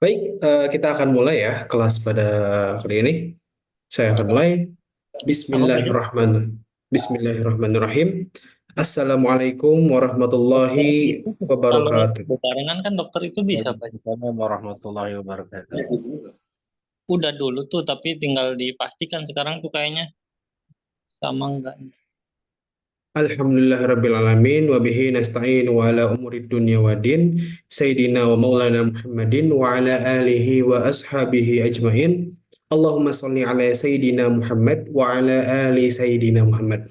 Baik, kita akan mulai ya kelas pada kali ini. Saya akan mulai. Apa belajar? Bismillahirrahmanirrahim. Assalamualaikum warahmatullahi Dokter itu kalau wabarakatuh. berbarengan kan dokter itu bisa Pak. Waalaikumsalam warahmatullahi wabarakatuh. Udah dulu tuh tapi tinggal dipastikan sekarang tuh kayaknya sama enggak. Alhamdulillahirrabbilalamin wa bihi nasta'in wa ala umuri dunya wa din Sayyidina wa maulana Muhammadin wa ala alihi wa ashabihi ajmain. Allahumma salli ala Sayyidina Muhammad wa ala ali Sayyidina Muhammad.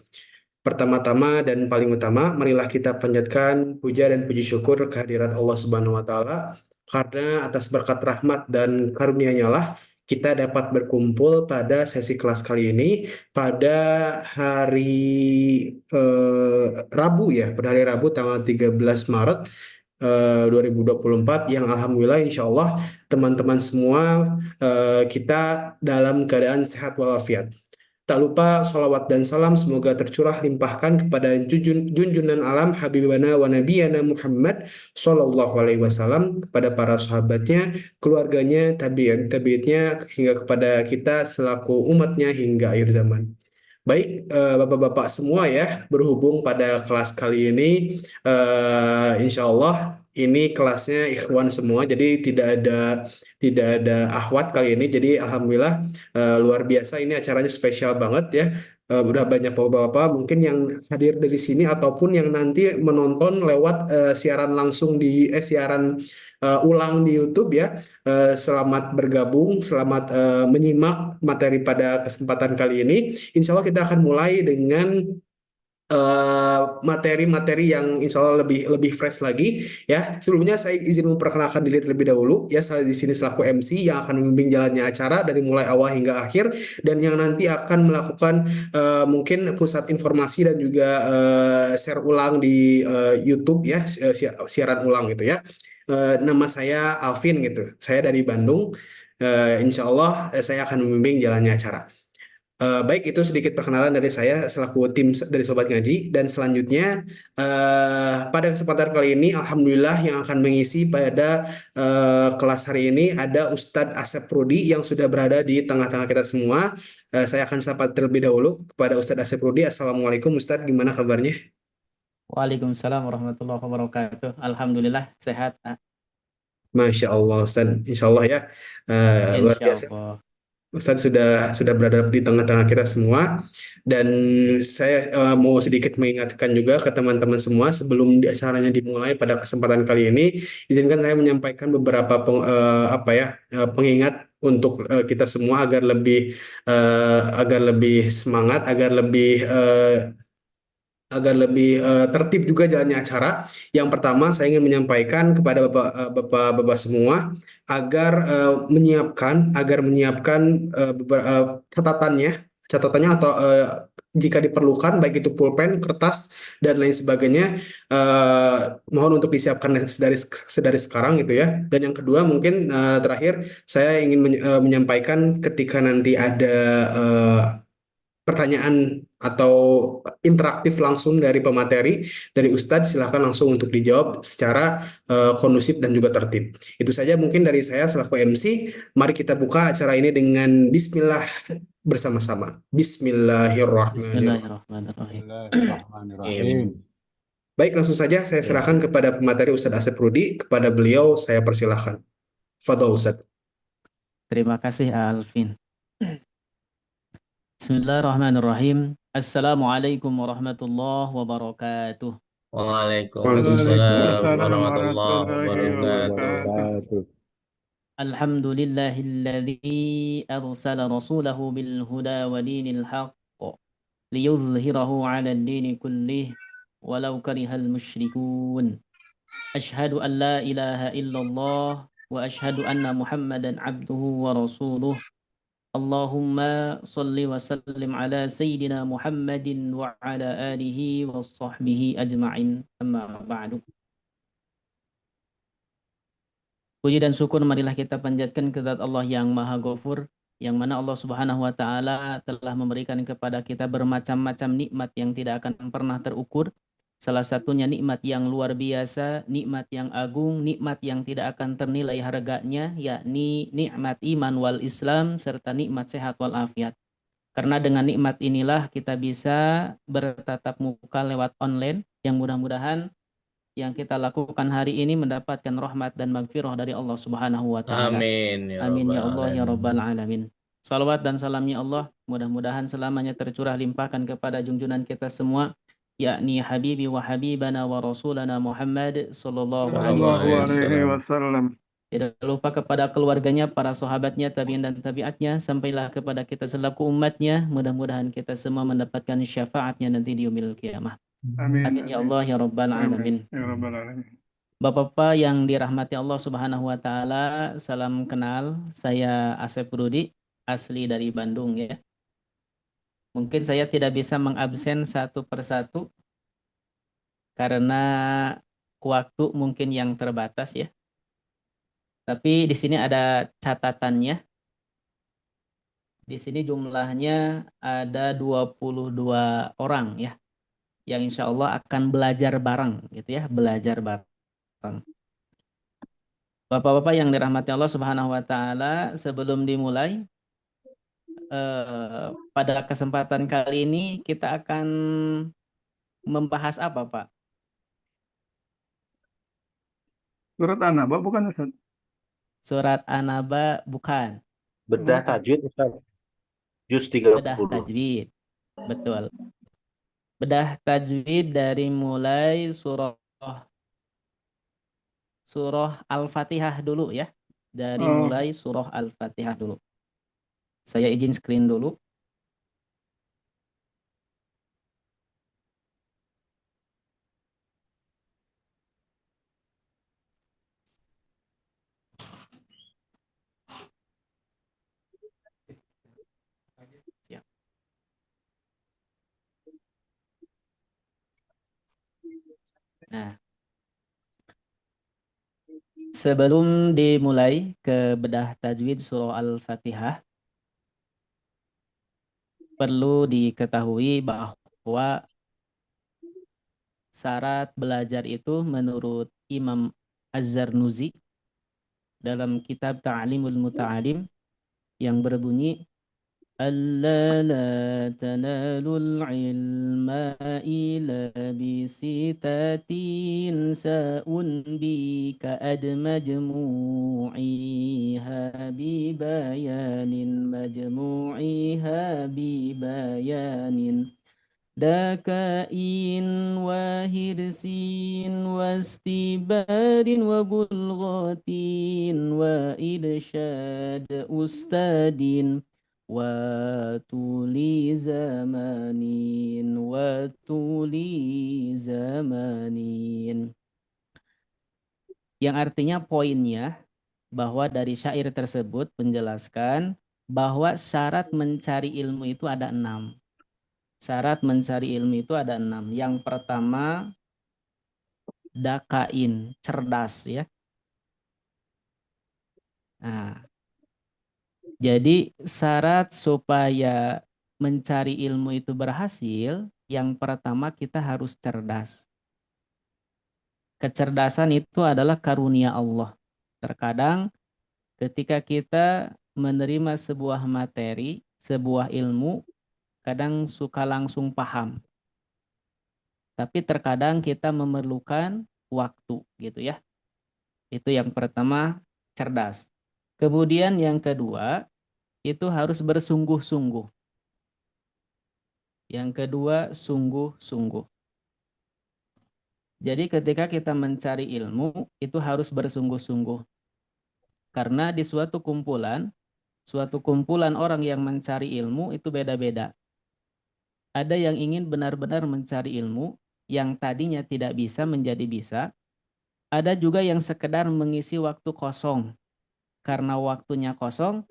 Pertama-tama dan paling utama, marilah kita panjatkan puja dan puji syukur kehadirat Allah Subhanahu wa taala karena atas berkat rahmat dan karunia-Nya lah kita dapat berkumpul pada sesi kelas kali ini pada hari Rabu ya, pada hari Rabu tanggal 13 Maret 2024 yang alhamdulillah insya Allah teman-teman semua kita dalam keadaan sehat walafiat. Tak lupa salawat dan salam semoga tercurah limpahkan kepada junjunan alam Habibana wa Nabiyana Muhammad Sallallahu Alaihi Wasallam, kepada para sahabatnya, keluarganya, tabi'in-tabi'itnya, hingga kepada kita selaku umatnya hingga akhir zaman. Baik, Bapak-Bapak semua ya, berhubung pada kelas kali ini, insya Allah ini kelasnya ikhwan semua, jadi tidak ada akhwat kali ini. Jadi alhamdulillah luar biasa, ini acaranya spesial banget ya. Udah banyak bapak-bapak mungkin yang hadir dari sini ataupun yang nanti menonton lewat siaran langsung siaran ulang di YouTube ya. Selamat bergabung, selamat menyimak materi pada kesempatan kali ini. Insya Allah kita akan mulai dengan materi-materi yang insya Allah lebih lebih fresh lagi ya. Sebelumnya saya izin memperkenalkan diri terlebih dahulu ya. Saya di sini selaku MC yang akan membimbing jalannya acara dari mulai awal hingga akhir, dan yang nanti akan melakukan mungkin pusat informasi dan juga share ulang di YouTube ya, siaran ulang gitu ya. Nama saya Alvin gitu. Saya dari Bandung. Insya Allah saya akan membimbing jalannya acara. Baik, itu sedikit perkenalan dari saya selaku tim dari Sobat Ngaji. Dan selanjutnya, pada kesempatan kali ini, Alhamdulillah yang akan mengisi pada kelas hari ini ada Ustadz Asep Rudi yang sudah berada di tengah-tengah kita semua. Saya akan sapa terlebih dahulu kepada Ustadz Asep Rudi. Assalamualaikum Ustadz, gimana kabarnya? Waalaikumsalam warahmatullahi wabarakatuh. Alhamdulillah sehat. Masya Allah Ustadz, Insya Allah ya. Luar Insya biasa. Allah. Ustadz sudah berada di tengah-tengah kita semua, dan saya mau sedikit mengingatkan juga ke teman-teman semua sebelum acaranya dimulai pada kesempatan kali ini. Izinkan saya menyampaikan beberapa pengingat untuk kita semua agar lebih semangat, agar lebih tertib juga jalannya acara. Yang pertama, saya ingin menyampaikan kepada bapak-bapak semua agar menyiapkan catatannya atau jika diperlukan baik itu pulpen, kertas dan lain sebagainya, eh, mohon untuk disiapkan sedari sekarang gitu ya. Dan yang kedua mungkin terakhir saya ingin menyampaikan ketika nanti ada eh, pertanyaan atau interaktif langsung dari pemateri, dari Ustadz, silahkan langsung untuk dijawab secara kondusif dan juga tertib. Itu saja mungkin dari saya selaku MC. Mari kita buka acara ini dengan Bismillah bersama-sama. Bismillahirrahmanirrahim. Bismillahirrahmanirrahim. Bismillahirrahmanirrahim. Baik, langsung saja saya Ya. serahkan kepada pemateri Ustadz Asep Rudi. Kepada beliau saya persilahkan. Fadhol Ustadz. Terima kasih Alvin. Bismillahirrahmanirrahim. Assalamualaikum warahmatullahi wabarakatuh. Waalaikumsalam. Waalaikumsalam Waalaikumsalam warahmatullahi warahmatullahi wabarakatuh. wabarakatuh. Alhamdulillahilladzi arsala rasulahu bil huda wa dinil haqq liyudhhirahu 'ala ad-dini kullih walau karihal musyrikun. Ashhadu an la ilaha illallah wa ashhadu anna Muhammadan abduhu wa rasuluh. Allahumma salli wa sallim ala sayyidina Muhammadin wa ala alihi wa sahbihi ajma'in. Amma ba'du. Puji dan syukur marilah kita panjatkan ke zat Allah yang Maha Ghafur, yang mana Allah Subhanahu wa taala telah memberikan kepada kita bermacam-macam nikmat yang tidak akan pernah terukur, Salah satunya nikmat yang luar biasa, nikmat yang agung, nikmat yang tidak akan ternilai harganya, yakni nikmat iman wal Islam serta nikmat sehat wal afiat. Karena dengan nikmat inilah kita bisa bertatap muka lewat online, yang mudah-mudahan yang kita lakukan hari ini mendapatkan rahmat dan magfirah dari Allah Subhanahu wa taala. Amin ya Amin ya rabbal Allah ya alamin. rabbal alamin. Salawat dan salamnya Allah mudah-mudahan selamanya tercurah limpahkan kepada junjungan kita semua, yakni habibi wa habibana wa rasulana Muhammad sallallahu alaihi Sallallahu alaihi wasallam. Alaihi wasallam. wasallam. Tidak lupa kepada keluarganya, para sahabatnya, tabi'in dan tabi'atnya, sampailah kepada kita selaku umatnya. Mudah-mudahan kita semua mendapatkan syafaatnya nanti di yaumil qiyamah. Amin. Amin ya Allah ya rabbal alamin. Amin. Ya rabbal alamin. Bapak-bapak yang dirahmati Allah Subhanahu wa taala, salam kenal. Saya Asep Rudi, asli dari Bandung ya. Mungkin saya tidak bisa mengabsen satu persatu karena waktu mungkin yang terbatas ya. Tapi di sini ada catatannya. Di sini jumlahnya ada 22 orang ya, yang insya Allah akan belajar bareng gitu ya, belajar bareng. Bapak-bapak yang dirahmati Allah Subhanahu wa taala, sebelum dimulai pada kesempatan kali ini kita akan membahas apa, Pak? Surat An-Naba bukan Ustaz? Surat An-Naba bukan, Bedah tajwid Ustaz. Juz bedah 30. tajwid. Betul. Bedah tajwid dari mulai surah Al-Fatihah dulu ya. Dari Oh, mulai surah Al-Fatihah dulu. Saya izin screen dulu. Siap. Nah, sebelum dimulai ke bedah tajwid surah Al-Fatihah, perlu diketahui bahwa syarat belajar itu menurut Imam Az-Zarnuzi dalam kitab Ta'limul Muta'alim yang berbunyi ألا لا تنالوا العلم إلا بستة ساء بك أد مجموعيها ببيان دكائن وهرسين واستبار وبلغة وإرشاد أستاذ watuli zamanin, yang artinya poinnya bahwa dari syair tersebut menjelaskan bahwa syarat mencari ilmu itu ada 6. Syarat mencari ilmu itu ada 6. Yang pertama dakain, cerdas ya. Nah, jadi syarat supaya mencari ilmu itu berhasil, yang pertama kita harus cerdas. Kecerdasan itu adalah karunia Allah. Terkadang ketika kita menerima sebuah materi, sebuah ilmu, kadang suka langsung paham. Tapi terkadang kita memerlukan waktu gitu ya. Itu yang pertama, cerdas. Kemudian yang kedua, itu harus bersungguh-sungguh. Yang kedua, sungguh-sungguh. Jadi ketika kita mencari ilmu, itu harus bersungguh-sungguh. Karena di suatu kumpulan orang yang mencari ilmu itu beda-beda. Ada yang ingin benar-benar mencari ilmu, yang tadinya tidak bisa menjadi bisa. Ada juga yang sekedar mengisi waktu kosong. Karena waktunya kosong,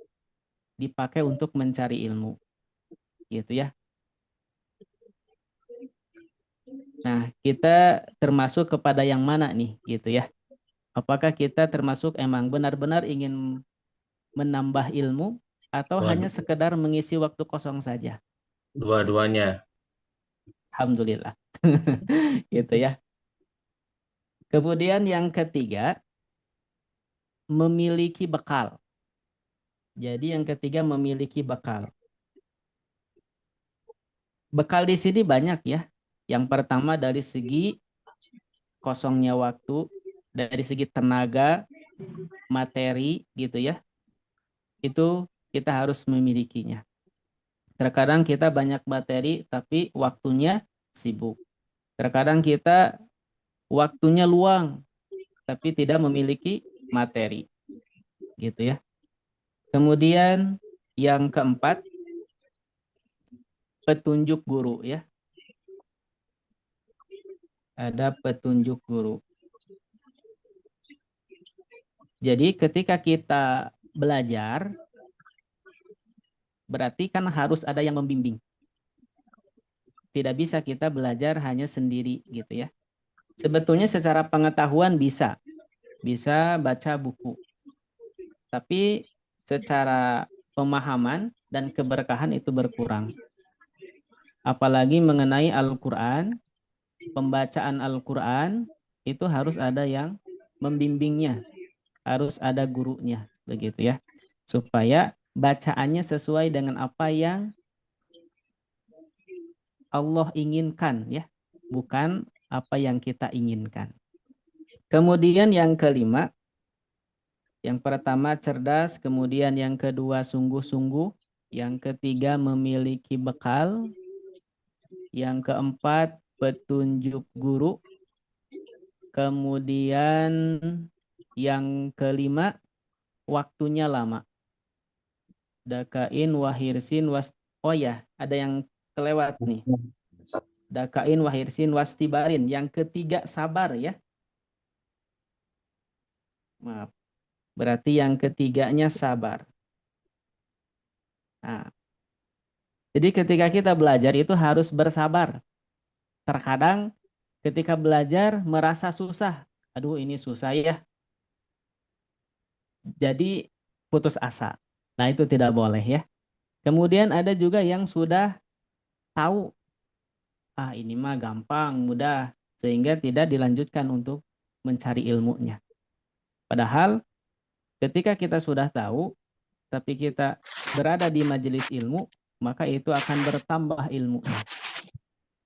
dipakai untuk mencari ilmu. Gitu ya. Nah, kita termasuk kepada yang mana nih, gitu ya. Apakah kita termasuk emang benar-benar ingin menambah ilmu atau hanya sekedar mengisi waktu kosong saja? Dua-duanya. Alhamdulillah. Gitu ya. Kemudian yang ketiga, memiliki bekal. Jadi yang ketiga memiliki bekal. Bekal di sini banyak ya. Yang pertama dari segi kosongnya waktu, dari segi tenaga, materi gitu ya. Itu kita harus memilikinya. Terkadang kita banyak materi tapi waktunya sibuk. Terkadang kita waktunya luang tapi tidak memiliki materi gitu ya. Kemudian yang keempat, petunjuk guru ya. Ada petunjuk guru. Jadi ketika kita belajar, berarti kan harus ada yang membimbing. Tidak bisa kita belajar hanya sendiri gitu ya. Sebetulnya secara pengetahuan bisa baca buku. Tapi secara pemahaman dan keberkahan itu berkurang. Apalagi mengenai Al-Quran, pembacaan Al-Quran itu harus ada yang membimbingnya, harus ada gurunya, begitu ya, supaya bacaannya sesuai dengan apa yang Allah inginkan ya, bukan apa yang kita inginkan. Kemudian yang kelima, yang pertama cerdas, kemudian yang kedua sungguh-sungguh, yang ketiga memiliki bekal, yang keempat petunjuk guru, kemudian yang kelima waktunya lama. Dakain wahirsin was, oh ya ada yang kelewat nih. Dakain wahirsin wastibarin. Yang ketiga sabar ya. Maaf. Berarti yang ketiganya sabar. Nah, jadi ketika kita belajar itu harus bersabar. Terkadang ketika belajar merasa susah. Aduh ini susah ya. Jadi putus asa. Nah itu tidak boleh ya. Kemudian ada juga yang sudah tahu. Ah ini mah gampang, mudah. Sehingga tidak dilanjutkan untuk mencari ilmunya. Padahal ketika kita sudah tahu, tapi kita berada di majelis ilmu, maka itu akan bertambah ilmunya.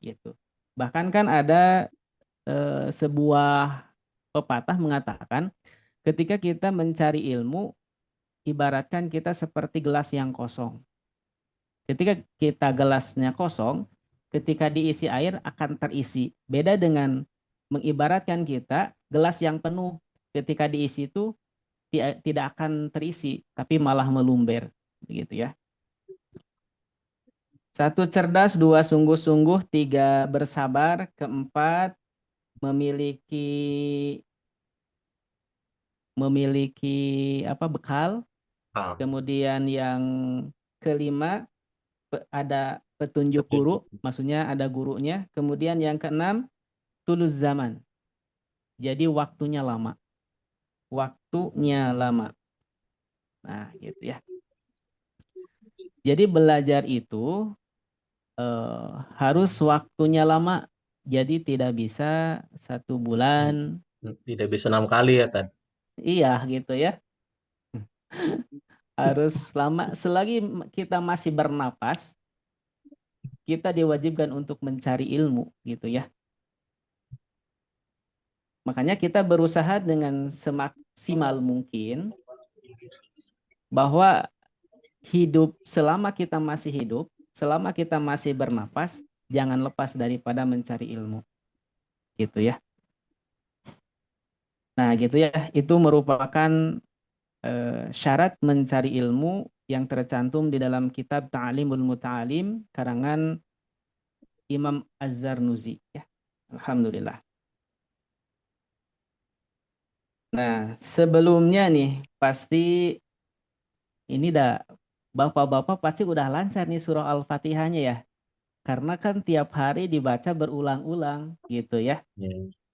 Gitu. Bahkan kan ada sebuah pepatah mengatakan, ketika kita mencari ilmu, ibaratkan kita seperti gelas yang kosong. Ketika kita gelasnya kosong, ketika diisi air akan terisi. Beda dengan mengibaratkan kita gelas yang penuh, ketika diisi itu tidak akan terisi, tapi malah melumber, begitu ya. Satu cerdas, dua sungguh-sungguh, tiga bersabar, keempat memiliki apa bekal, kemudian yang kelima ada petunjuk guru, maksudnya ada gurunya, kemudian yang keenam tulus zaman, jadi waktunya lama. Nah gitu ya. Jadi belajar itu harus waktunya lama, jadi tidak bisa 1 bulan. Tidak bisa 6 kali ya, Tad. Iya gitu ya. Harus lama. Selagi kita masih bernapas, kita diwajibkan untuk mencari ilmu gitu ya. Makanya kita berusaha dengan semaksimal mungkin bahwa selama kita masih hidup, selama kita masih bernapas, jangan lepas daripada mencari ilmu. Gitu ya. Nah gitu ya, itu merupakan syarat mencari ilmu yang tercantum di dalam kitab Ta'limul Muta'alim karangan Imam Az-Zarnuzi ya. Alhamdulillah. Nah, sebelumnya nih pasti ini bapak-bapak pasti udah lancar nih surah Al-Fatihahnya ya. Karena kan tiap hari dibaca berulang-ulang gitu ya.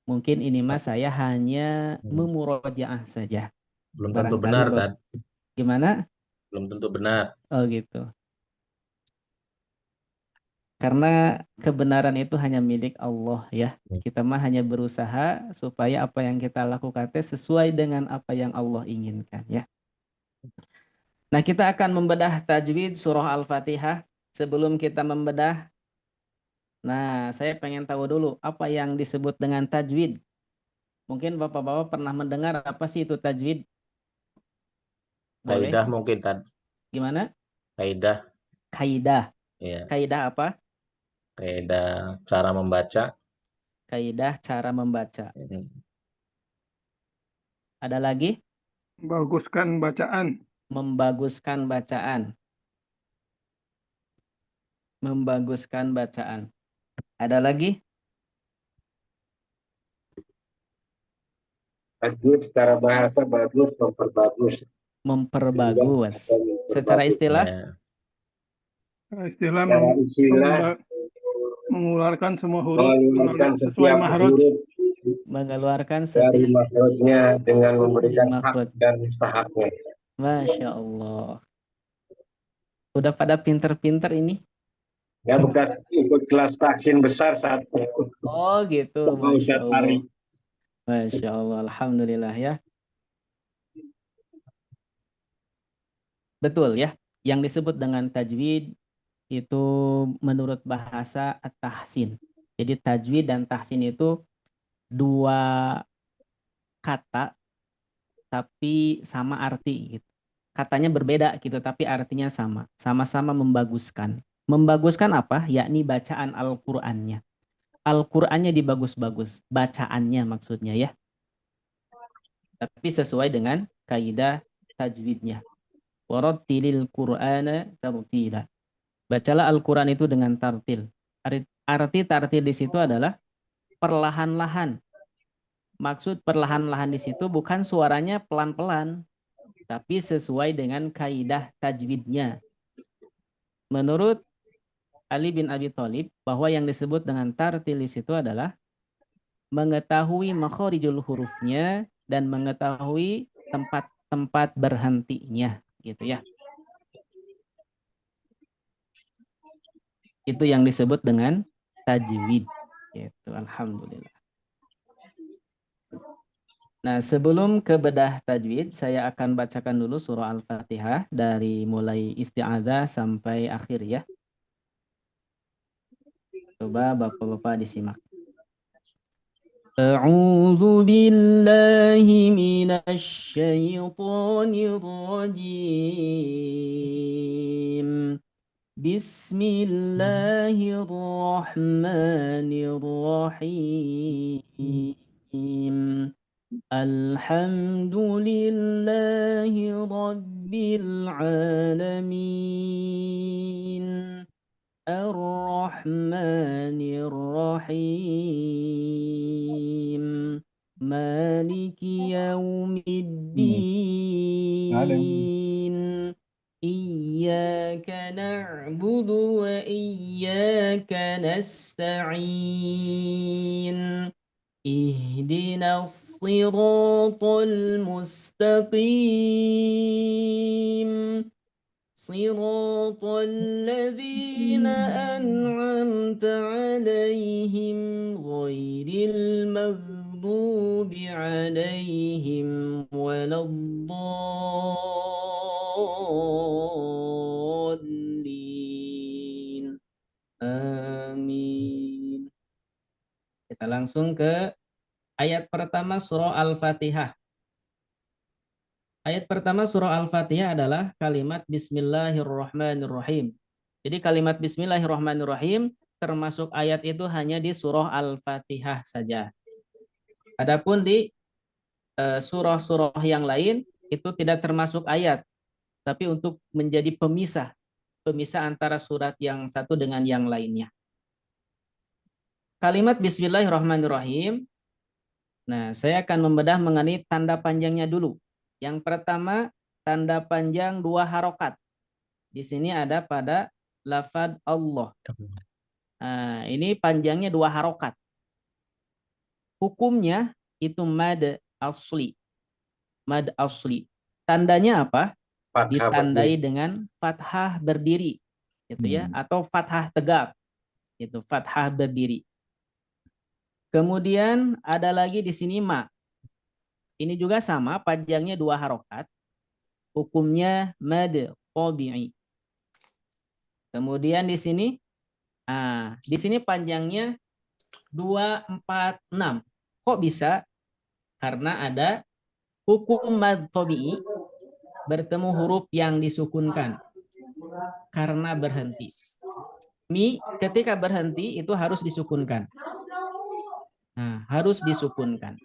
Mungkin ini mas saya hanya memurojaah saja. Belum tentu benar, Tad. Gimana? Belum tentu benar. Oh gitu. Karena kebenaran itu hanya milik Allah ya. Kita mah hanya berusaha supaya apa yang kita lakukan sesuai dengan apa yang Allah inginkan ya. Nah, kita akan membedah tajwid surah Al-Fatihah. Sebelum kita membedah, nah saya pengen tahu dulu apa yang disebut dengan tajwid. Mungkin Bapak-bapak pernah mendengar apa sih itu tajwid? Boleh? Kaidah mungkin tadi. Gimana? Kaidah, Kaidah. ya. Kaidah apa? Kaidah cara membaca. Kaidah cara membaca. Hmm. Ada lagi? Baguskan bacaan. Membaguskan bacaan. Membaguskan bacaan. Ada lagi? Tajwid secara bahasa bagus, memperbagus. Memperbagus. Secara Memperbagus. istilah? Ya. Istilah Secara istilah, mengeluarkan semua huruf mengeluarkan sesuai setiap mahraj. huruf Mengeluarkan dari setiap makhrajnya dengan memberikan hak makhraj. dan mustahaknya. Masya Allah. Udah pada pinter-pinter ini? Ya, bekas ikut kelas tahsin besar saat ikut Oh gitu. sama Masya Ustadz Ari. Allah. Masya Allah. Alhamdulillah ya. Betul ya. Yang disebut dengan tajwid itu menurut bahasa at-tahsin. Jadi tajwid dan tahsin itu dua kata tapi sama arti gitu. Katanya berbeda gitu tapi artinya sama. Sama-sama membaguskan. Membaguskan apa? Yakni bacaan Al-Qur'annya. Al-Qur'annya dibagus-bagus, bacaannya maksudnya ya. Tapi sesuai dengan kaidah tajwidnya. Warattilil Qur'ana tartila. Bacalah Al-Qur'an itu dengan tartil. Arti tartil di situ adalah perlahan-lahan. Maksud perlahan-lahan di situ bukan suaranya pelan-pelan, tapi sesuai dengan kaidah tajwidnya. Menurut Ali bin Abi Thalib, bahwa yang disebut dengan tartil di situ adalah mengetahui makharijul hurufnya dan mengetahui tempat-tempat berhentinya, gitu ya. Itu yang disebut dengan tajwid. Gitu. Alhamdulillah. Nah, sebelum ke bedah tajwid, saya akan bacakan dulu surah Al-Fatihah dari mulai isti'adzah sampai akhir ya. Coba Bapak-bapak disimak. A'udzu billahi minasy syaithanir rajim. Bismillahirrahmanirrahim. Alhamdulillahi Rabbil Alamin. Ar-Rahmanir Rahim. Maliki Yaumiddin. Iyyaka na'budu wa iyyaka nasta'in. اهدنا الصراط المستقيم صراط الذين أنعمت عليهم غير المغضوب عليهم ولا الضالين آمين. Kita langsung ke ayat pertama surah Al-Fatihah. Ayat pertama surah Al-Fatihah adalah kalimat Bismillahirrahmanirrahim. Jadi kalimat Bismillahirrahmanirrahim termasuk ayat itu hanya di surah Al-Fatihah saja. Adapun di surah-surah yang lain itu tidak termasuk ayat, tapi untuk menjadi pemisah antara surat yang satu dengan yang lainnya. Kalimat Bismillahirrahmanirrahim. Nah, saya akan membedah mengenai tanda panjangnya dulu. Yang pertama, tanda panjang 2 harokat. Di sini ada pada lafad Allah. Nah, ini panjangnya 2 harokat. Hukumnya itu mad asli. Mad asli. Tandanya apa? Ditandai dengan fathah berdiri, gitu ya, atau fathah tegak. Itu fathah berdiri. Kemudian ada lagi di sini ma. Ini juga sama, panjangnya 2 harokat. Hukumnya mad tabi'i. Kemudian di sini panjangnya 2, 4, 6. Kok bisa? Karena ada hukum mad tabi'i bertemu huruf yang disukunkan karena berhenti. Mi ketika berhenti itu harus disukunkan. Nah, harus disukunkan.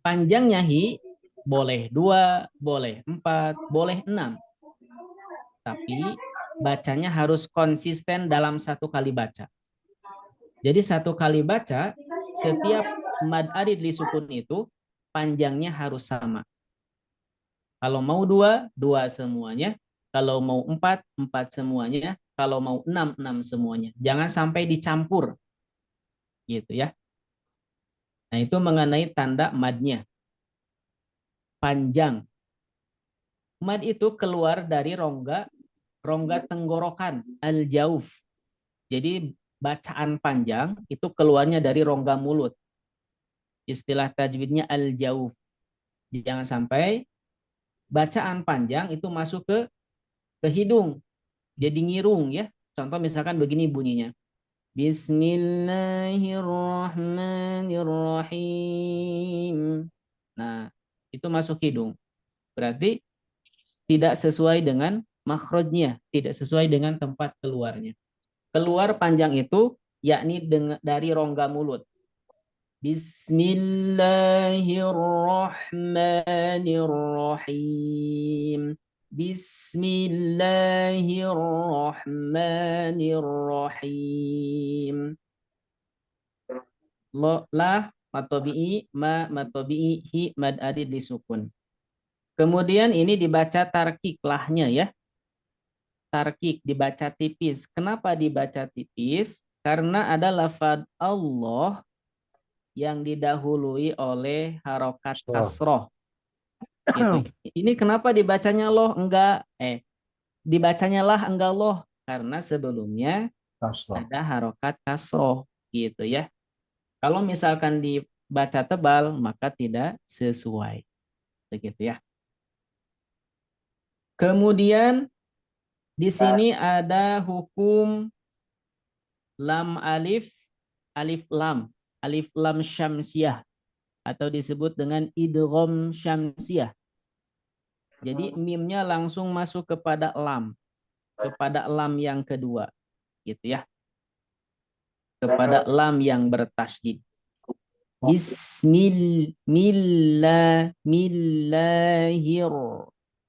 Panjangnya hi boleh 2, boleh 4, boleh 6. Tapi bacanya harus konsisten dalam 1 kali baca. Jadi 1 kali baca, setiap mad arid disukun itu panjangnya harus sama. Kalau mau 2, 2 semuanya. Kalau mau 4, 4 semuanya. Kalau mau 6, 6 semuanya. Jangan sampai dicampur. Gitu ya. Nah, itu mengenai tanda madnya. Panjang. Mad itu keluar dari rongga tenggorokan, al-jauf. Jadi bacaan panjang itu keluarnya dari rongga mulut. Istilah tajwidnya al-jauf. Jangan sampai bacaan panjang itu masuk ke hidung. Jadi ngirung ya. Contoh misalkan begini bunyinya. Bismillahirrahmanirrahim. Nah, itu masuk hidung. Berarti tidak sesuai dengan makhrajnya, tidak sesuai dengan tempat keluarnya. Keluar panjang itu yakni dari rongga mulut. Bismillahirrahmanirrahim. Bismillahirrahmanirrahim. La matobi'i, ma matobi'i, hi mad arid disukun. Kemudian ini dibaca tarkik lahnya ya. Tarkik dibaca tipis. Kenapa dibaca tipis? Karena ada lafaz Allah yang didahului oleh harokat kasroh. Gitu. Ini kenapa dibacanya loh enggak? Dibacanya lah enggak loh? Karena sebelumnya ada harokat kasroh. Gitu ya. Kalau misalkan dibaca tebal, maka tidak sesuai. Begitu ya. Kemudian di sini ada hukum lam alif, alif lam syamsiah atau disebut dengan idgham syamsiah. Jadi mimnya langsung masuk kepada lam yang kedua, gitu ya. Kepada lam yang bertasydid. Bismillahir.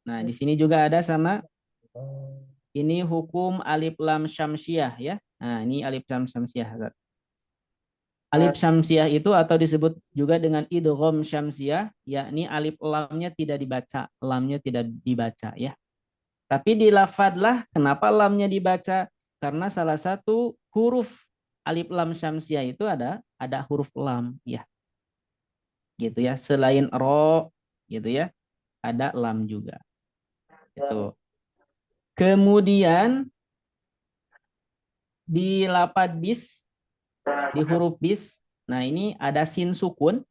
Nah, di sini juga ada sama. Ini hukum alif lam syamsiah ya. Nah, ini alif lam syamsiah. Alif syamsiah itu atau disebut juga dengan idgham syamsiah, yakni alif lamnya tidak dibaca ya. Tapi di lafadlah kenapa lamnya dibaca? Karena salah satu huruf alif lam syamsiah itu ada huruf lam ya. Gitu ya, selain ro gitu ya, ada lam juga. Itu. Kemudian di lafad bis, di huruf bis, nah ini ada sin sukun.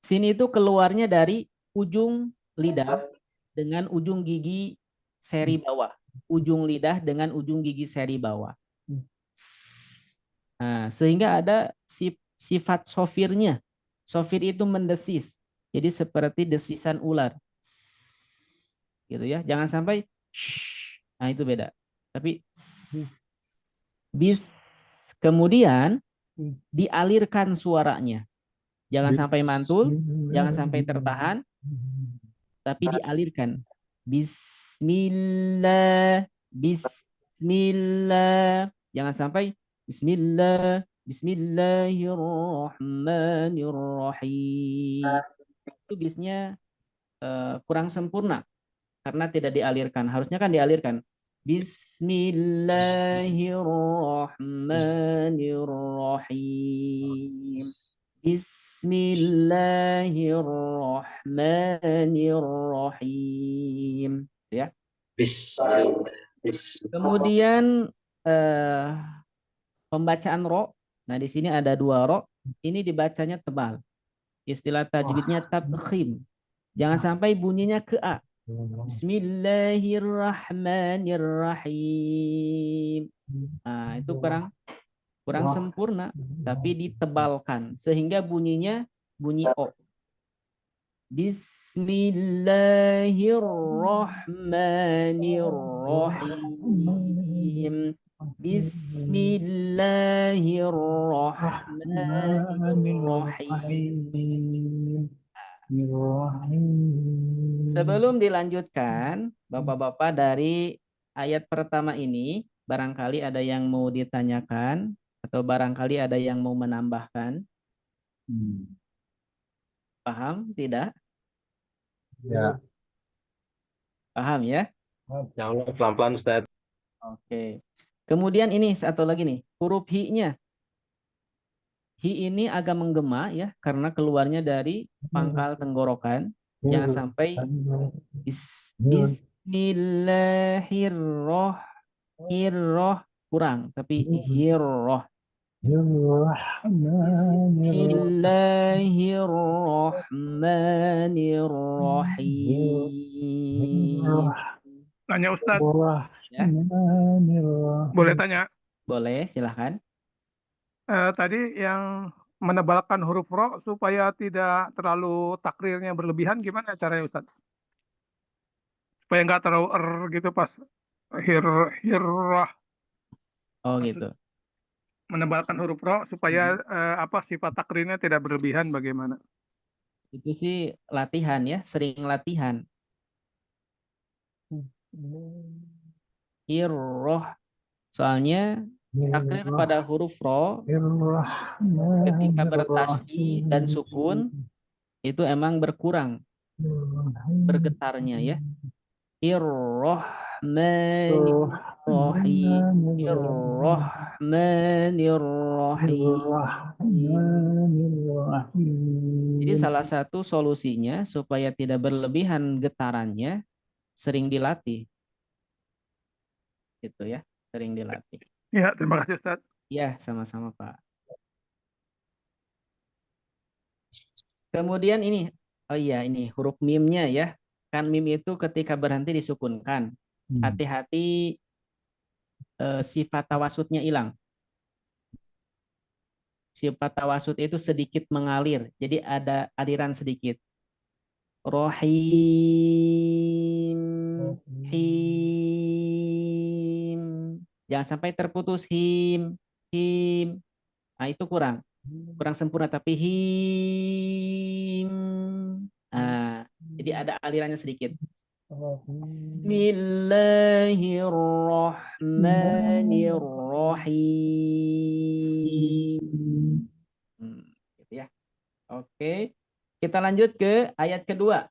Sin itu keluarnya dari ujung lidah dengan ujung gigi seri bawah. Ujung lidah dengan ujung gigi seri bawah. Nah, sehingga ada sifat sofirnya. Sofir itu mendesis. Jadi seperti desisan ular. Gitu ya. Jangan sampai nah itu beda. Tapi bis kemudian dialirkan suaranya. Jangan sampai mantul, jangan sampai tertahan, tapi dialirkan. Bismillah, bismillah. Jangan sampai bismillah, bismillahirrahmanirrahim. Itu bisnya kurang sempurna karena tidak dialirkan. Harusnya kan dialirkan. Bismillahirrahmanirrahim. Bismillahirrahmanirrahim. Ya. Bismillah. Kemudian Pembacaan ro. Nah, di sini ada 2 ro. Ini dibacanya tebal. Istilah tajwidnya tabkhim. Jangan sampai bunyinya ke A. Bismillahirrahmanirrahim. Nah, itu kurang sempurna, tapi ditebalkan sehingga bunyinya bunyi O. Bismillahirrahmanirrahim. Bismillahirrahmanirrahim. Sebelum dilanjutkan, Bapak-bapak, dari ayat pertama ini, barangkali ada yang mau ditanyakan atau barangkali ada yang mau menambahkan. Paham? Tidak? Ya. Paham ya? Ya Allah, pelan-pelan Ustaz. Oke. Kemudian ini satu lagi nih, huruf hi-nya. Hi ini agak menggema ya, karena keluarnya dari pangkal tenggorokan. Jangan sampai Bismillahirroh kurang, tapi hirroh. Bismillahirrahmanirrahim. Tanya Ustadz, Ya, boleh tanya? boleh, silahkan. Tadi yang menebalkan huruf ro supaya tidak terlalu takrirnya berlebihan, gimana caranya Ustadz? Supaya nggak terlalu gitu pas hirrah, Oh gitu. menebalkan huruf ro supaya sifat takrirnya tidak berlebihan, bagaimana? Itu sih latihan ya, sering latihan. Hirroh. Soalnya takrir pada huruf ro ketika bertasydid dan sukun itu emang berkurang bergetarnya ya. Irrohmanirrohim. Jadi salah satu solusinya supaya tidak berlebihan getarannya sering dilatih. Gitu ya, sering dilatih. Ya, terima kasih Ustadz. Ya, sama-sama Pak. Kemudian ini, oh iya ini huruf mimnya ya. Kan mim itu ketika berhenti disukunkan. Hati-hati sifat tawasudnya hilang. Sifat tawasud itu sedikit mengalir. Jadi ada aliran sedikit. Rohim. Him. Jangan sampai terputus him. Him. Nah itu kurang sempurna, tapi him. Nah, jadi ada alirannya sedikit. Bismillahirrahmanirrahim. Gitu ya. Oke, kita lanjut ke ayat kedua.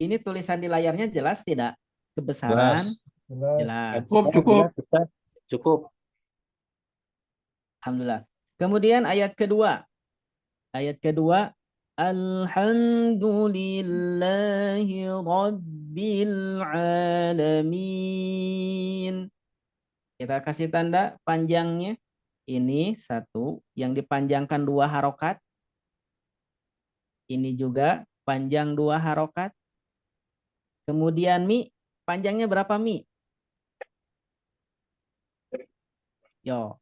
Ini tulisan di layarnya jelas tidak? Kebesaran? Jelas. Cukup. Cukup. Alhamdulillah. Kemudian ayat kedua. Ayat kedua, Alhamdulillahi Rabbil Alamin. Kita kasih tanda panjangnya. Ini satu, yang dipanjangkan 2 harokat. Ini juga panjang 2 harokat. Kemudian mi, panjangnya berapa mi? Yo.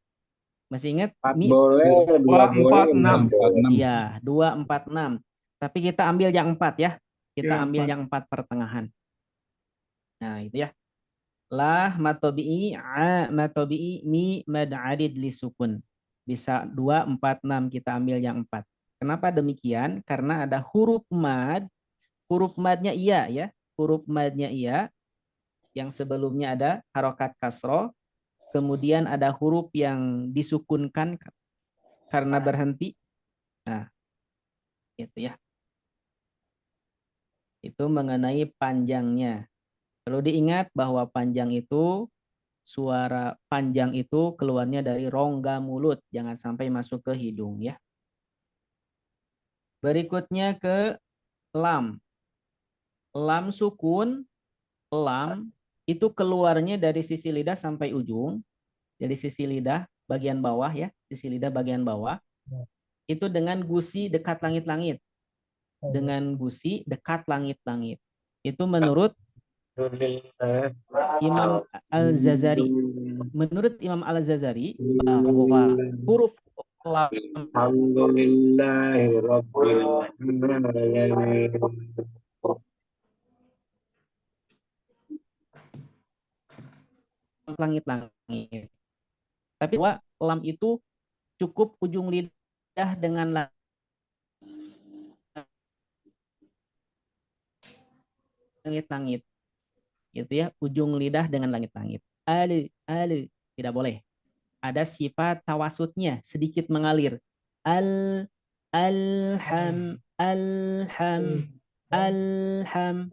Masih ingat? 4 boleh, 2 boleh, 6 boleh. Iya, 2, 4, 6. Tapi kita ambil yang 4 ya. Kita Ya, ambil 4. yang 4 pertengahan. Nah, itu ya. Lah matobi'i, a matobi'i, mi mad adid li sukun. Bisa 2, 4, 6 kita ambil yang 4. Kenapa demikian? Karena ada huruf mad. Huruf madnya iya ya. Huruf madnya iya. Yang sebelumnya ada harokat kasroh. Kemudian ada huruf yang disukunkan karena berhenti. Nah, itu ya. Itu mengenai panjangnya. Perlu diingat bahwa panjang itu, suara panjang itu keluarnya dari rongga mulut. Jangan sampai masuk ke hidung ya. Berikutnya ke lam. Lam sukun, lam itu keluarnya dari sisi lidah sampai ujung. Jadi sisi lidah bagian bawah ya, sisi lidah bagian bawah itu dengan gusi dekat langit-langit. Dengan gusi dekat langit-langit. Itu menurut Imam Al-Zazari. Menurut Imam Al-Zazari bahwa huruf lam Alhamdulillahirrabbilalamin. langit-langit. Tapi bahwa lam itu cukup ujung lidah dengan langit-langit. Gitu ya, ujung lidah dengan langit-langit. Tidak boleh. Ada sifat tawasutnya, sedikit mengalir. Alham,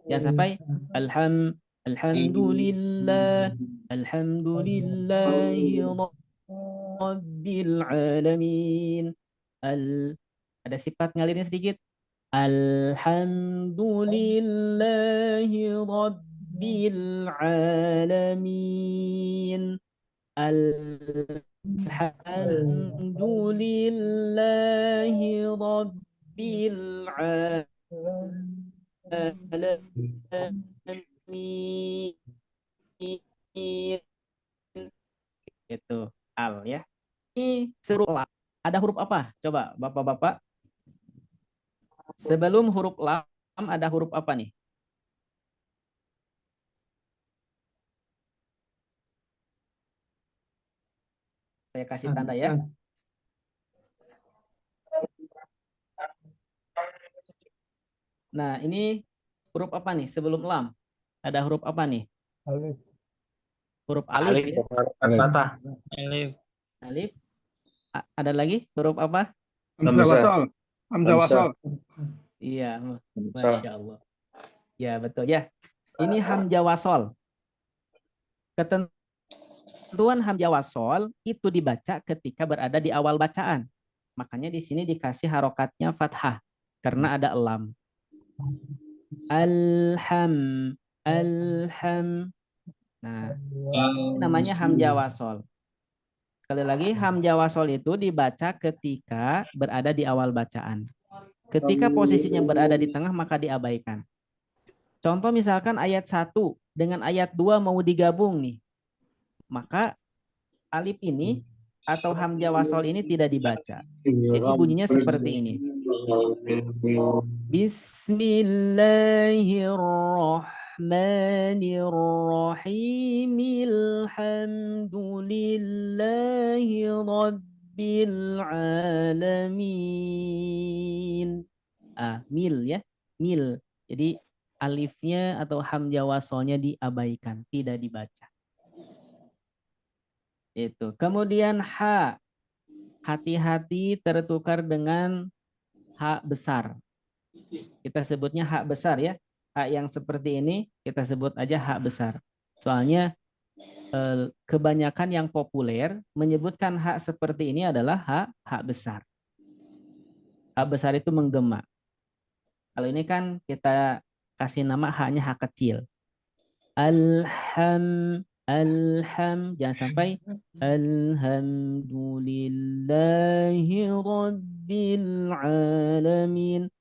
jangan sampai alhamdulillah, alhamdulillahi rabbil alamin. Ada sifat ngalirnya sedikit. Alhamdulillahi rabbil alamin. Alhamdulillahi rabbil alamin. Itu al ya. Ini seru. Ada huruf apa? Coba Bapak-bapak. Sebelum huruf lam ada huruf apa nih? Saya kasih tanda ya. Nah, ini huruf apa nih sebelum lam? Ada huruf apa nih? Huruf alif ya. Patah. Alif. Alif. Ada lagi huruf apa? Hamzah wasol. Hamzah wasol. Iya, Masya Allah. Ya, betul ya. Ini hamzah wasol. Ketentuan hamzah wasol itu dibaca ketika berada di awal bacaan. Makanya di sini dikasih harokatnya fathah karena ada lam. Alham. Nah, ini namanya hamzah wasol. Sekali lagi, hamzah wasol itu dibaca ketika berada di awal bacaan. Ketika posisinya berada di tengah, maka diabaikan. Contoh misalkan ayat 1 dengan ayat 2 mau digabung nih. Maka alif ini atau hamzah wasol ini tidak dibaca. Jadi bunyinya seperti ini. Bismillahirrahmanirrahim. Alhamdulillahi rabbil alamin. Mil ya, mil. Jadi alifnya atau hamzah wasolnya diabaikan, tidak dibaca. Itu. Kemudian ha. Hati-hati tertukar dengan ha besar. Kita sebutnya ha besar ya. Ha yang seperti ini kita sebut aja ha besar. Soalnya kebanyakan yang populer menyebutkan ha seperti ini adalah ha besar. Ha besar itu menggema. Kalau ini kan kita kasih nama ha-nya ha kecil. Jangan sampai alhamdulillahi rabbil alamin.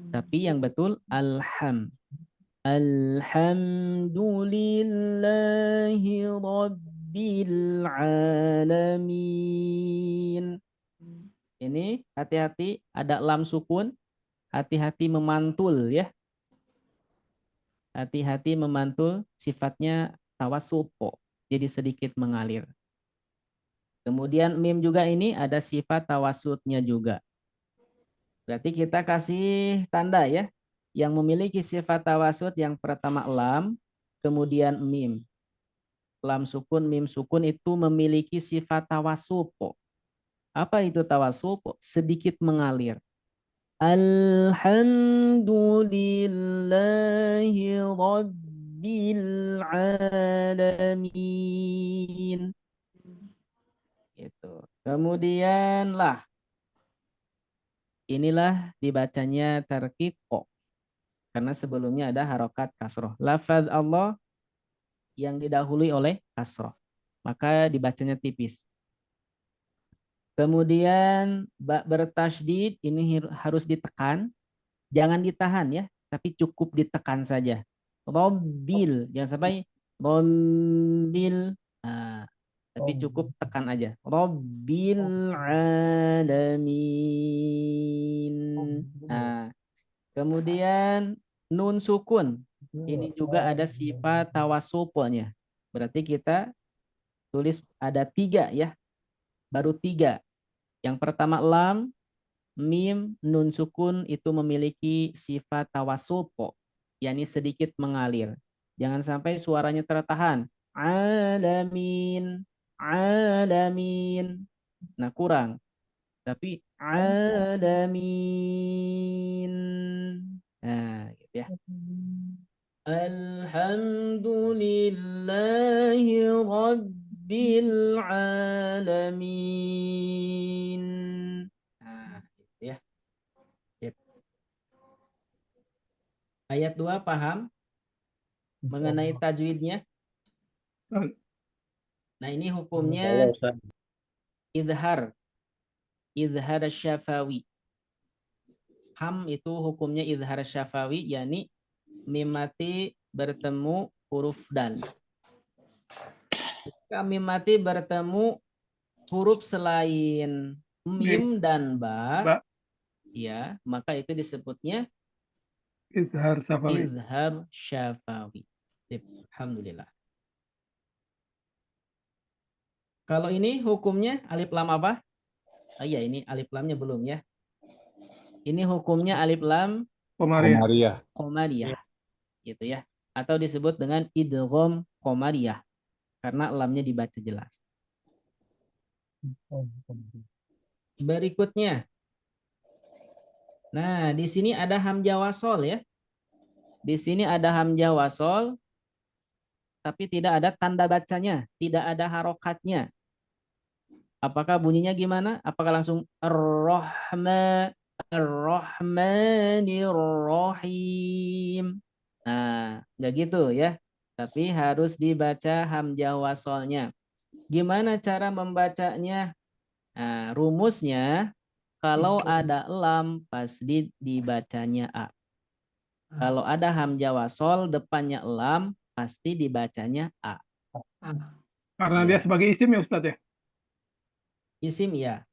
Tapi yang betul alhamdulillahi rabbil alamin. Ini hati-hati ada lam sukun, hati-hati memantul ya. Hati-hati memantul, sifatnya tawasupo, jadi sedikit mengalir. Kemudian mim juga ini ada sifat tawasutnya juga. Berarti kita kasih tanda ya. Yang memiliki sifat tawasut yang pertama lam, kemudian mim. Lam sukun, mim sukun itu memiliki sifat tawasupo. Apa itu tawasupo? Sedikit mengalir. Alhamdulillahi rabbil alamin. Itu. Kemudian lah. Inilah dibacanya tarqiq. Karena sebelumnya ada harokat kasroh. Lafaz Allah yang didahului oleh kasroh. Maka dibacanya tipis. Kemudian ba bertasydid ini harus ditekan, jangan ditahan ya, tapi cukup ditekan saja. Robbil, jangan sampai rombil, nah, tapi cukup tekan aja. Robbil alamin. Nah, kemudian nun sukun, ini juga ada sifat tawasulnya. Berarti kita tulis ada 3 ya, baru 3. Yang pertama lam, mim, nun sukun itu memiliki sifat tawasulpo, yakni sedikit mengalir. Jangan sampai suaranya tertahan. Alamin, alamin. Nah, kurang. Tapi alamin. Nah, gitu ya. Alhamdulillahi Rabbil Alamin. Nah, gitu ya. Sip. Ayat 2 paham mengenai tajwidnya? Nah, ini Insya hukumnya Allah, Ustaz. idhar. Idhar syafawi. Ham itu hukumnya idhar syafawi, yakni mim mati bertemu huruf dal. Jika mim mati bertemu huruf selain mim dan ba, Mbak, ya, maka itu disebutnya izhar safawi. idhar syafawi. Sip. Alhamdulillah. Kalau ini hukumnya alif lam apa? Oh iya, ini alif lamnya belum ya. Ini hukumnya alif lam Komariah. qamariyah, gitu ya. Atau disebut dengan idgham qamariyah karena lamnya dibaca jelas. Berikutnya. Nah, di sini ada hamzah wasol ya. Di sini ada hamzah wasol tapi tidak ada tanda bacanya, tidak ada harokatnya. Apakah bunyinya gimana? Apakah langsung Ar-Rahmanir-Rahim? Nah, nggak gitu ya. Tapi harus dibaca hamzah wasolnya. Gimana cara membacanya? Nah, rumusnya kalau ada lam pasti dibacanya a. Kalau ada hamzah wasol depannya lam pasti dibacanya a. Karena Ya. dia sebagai isim ya Ustadz ya. Isim ya.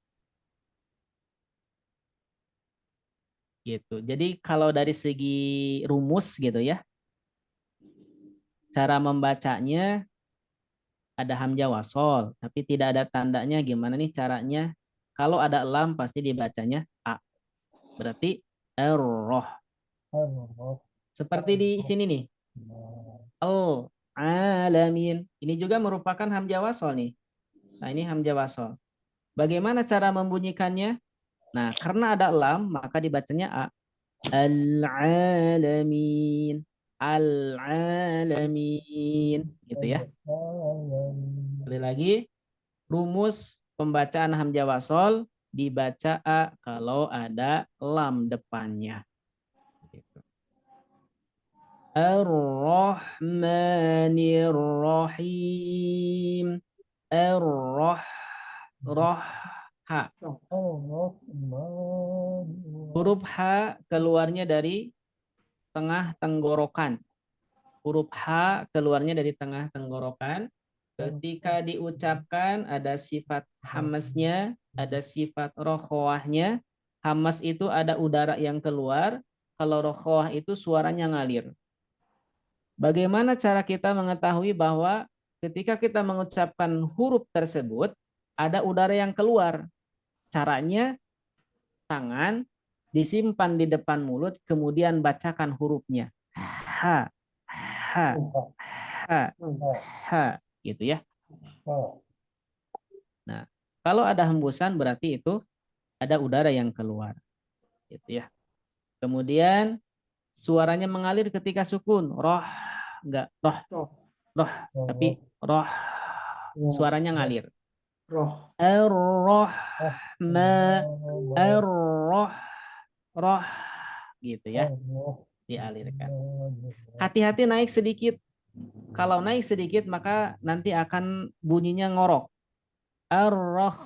Gitu. Jadi kalau dari segi rumus gitu ya, cara membacanya ada hamzah wasol, tapi tidak ada tandanya. Gimana nih caranya? Kalau ada lam pasti dibacanya a. Berarti roh. Seperti di sini nih. Alamin. Ini juga merupakan hamzah wasol nih. Nah, ini hamzah wasol. Bagaimana cara membunyikannya? Nah, karena ada lam, maka dibacanya a. Al-alamin. Al-alamin. Gitu ya. Sekali lagi, rumus pembacaan hamzah wasol dibaca a kalau ada lam depannya. Gitu. Ar-Rahmanir-Rahim. Ha. Huruf H keluarnya dari tengah tenggorokan. Huruf H keluarnya dari tengah tenggorokan. Ketika diucapkan ada sifat hamasnya, ada sifat rokhawahnya. Hamas itu ada udara yang keluar. Kalau rokhawah itu suaranya ngalir. Bagaimana cara kita mengetahui bahwa ketika kita mengucapkan huruf tersebut ada udara yang keluar? Caranya tangan disimpan di depan mulut kemudian bacakan hurufnya. Ha, ha, ha, ha, gitu ya. Nah, kalau ada hembusan berarti itu ada udara yang keluar. Gitu ya. Kemudian suaranya mengalir ketika sukun. Roh, enggak roh, tapi roh suaranya ngalir. Roh gitu ya, dialirkan. Hati-hati naik sedikit. Kalau naik sedikit maka nanti akan bunyinya ngorok. Ar-roh,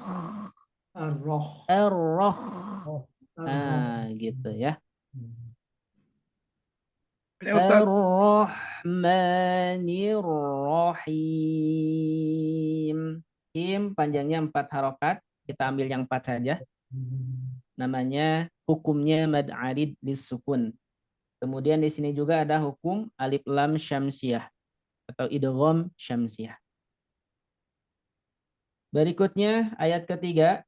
Ar-Roh. ar-roh. Ar-Roh. Nah, gitu ya. Ya Ustaz, Ar-Rahmanir-Rahim. Him panjangnya 4 harokat. Kita ambil yang 4 saja. Namanya hukumnya mad arid lisukun. Kemudian di sini juga ada hukum alif lam syamsiah atau idgham syamsiah. Berikutnya ayat ketiga.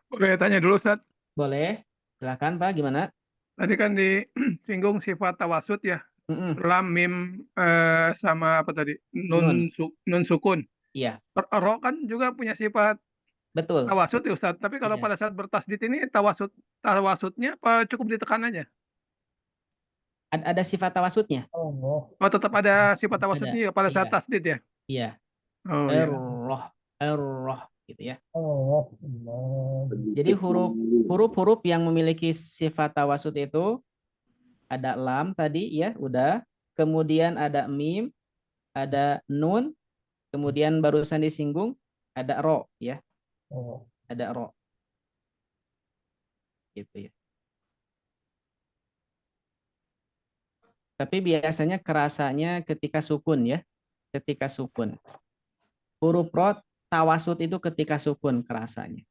boleh tanya dulu Ustaz. Boleh. Silakan Pak, gimana? Tadi kan disinggung sifat tawasud ya. Mm-mm. Lam, mim, sama apa tadi? Nun. Nun sukun. Iya, Ro kan juga punya sifat betul. tawasud ya Ustaz. Tapi kalau Iya. pada saat bertasdid ini tawasudnya apa cukup ditekan aja? Ada sifat tawasudnya? Oh, tetap ada sifat Ada. tawasudnya ya pada saat Iya. tasdid ya? Iya. Oh iya. Ar-roh gitu ya. Jadi huruf-huruf yang memiliki sifat tawasud itu ada lam tadi ya, udah. Kemudian ada mim, ada nun, kemudian barusan disinggung ada ro ya. Ada ro. Gitu ya. Tapi biasanya kerasanya ketika sukun ya. Ketika sukun. Huruf ro tawasud itu ketika sukun kerasanya.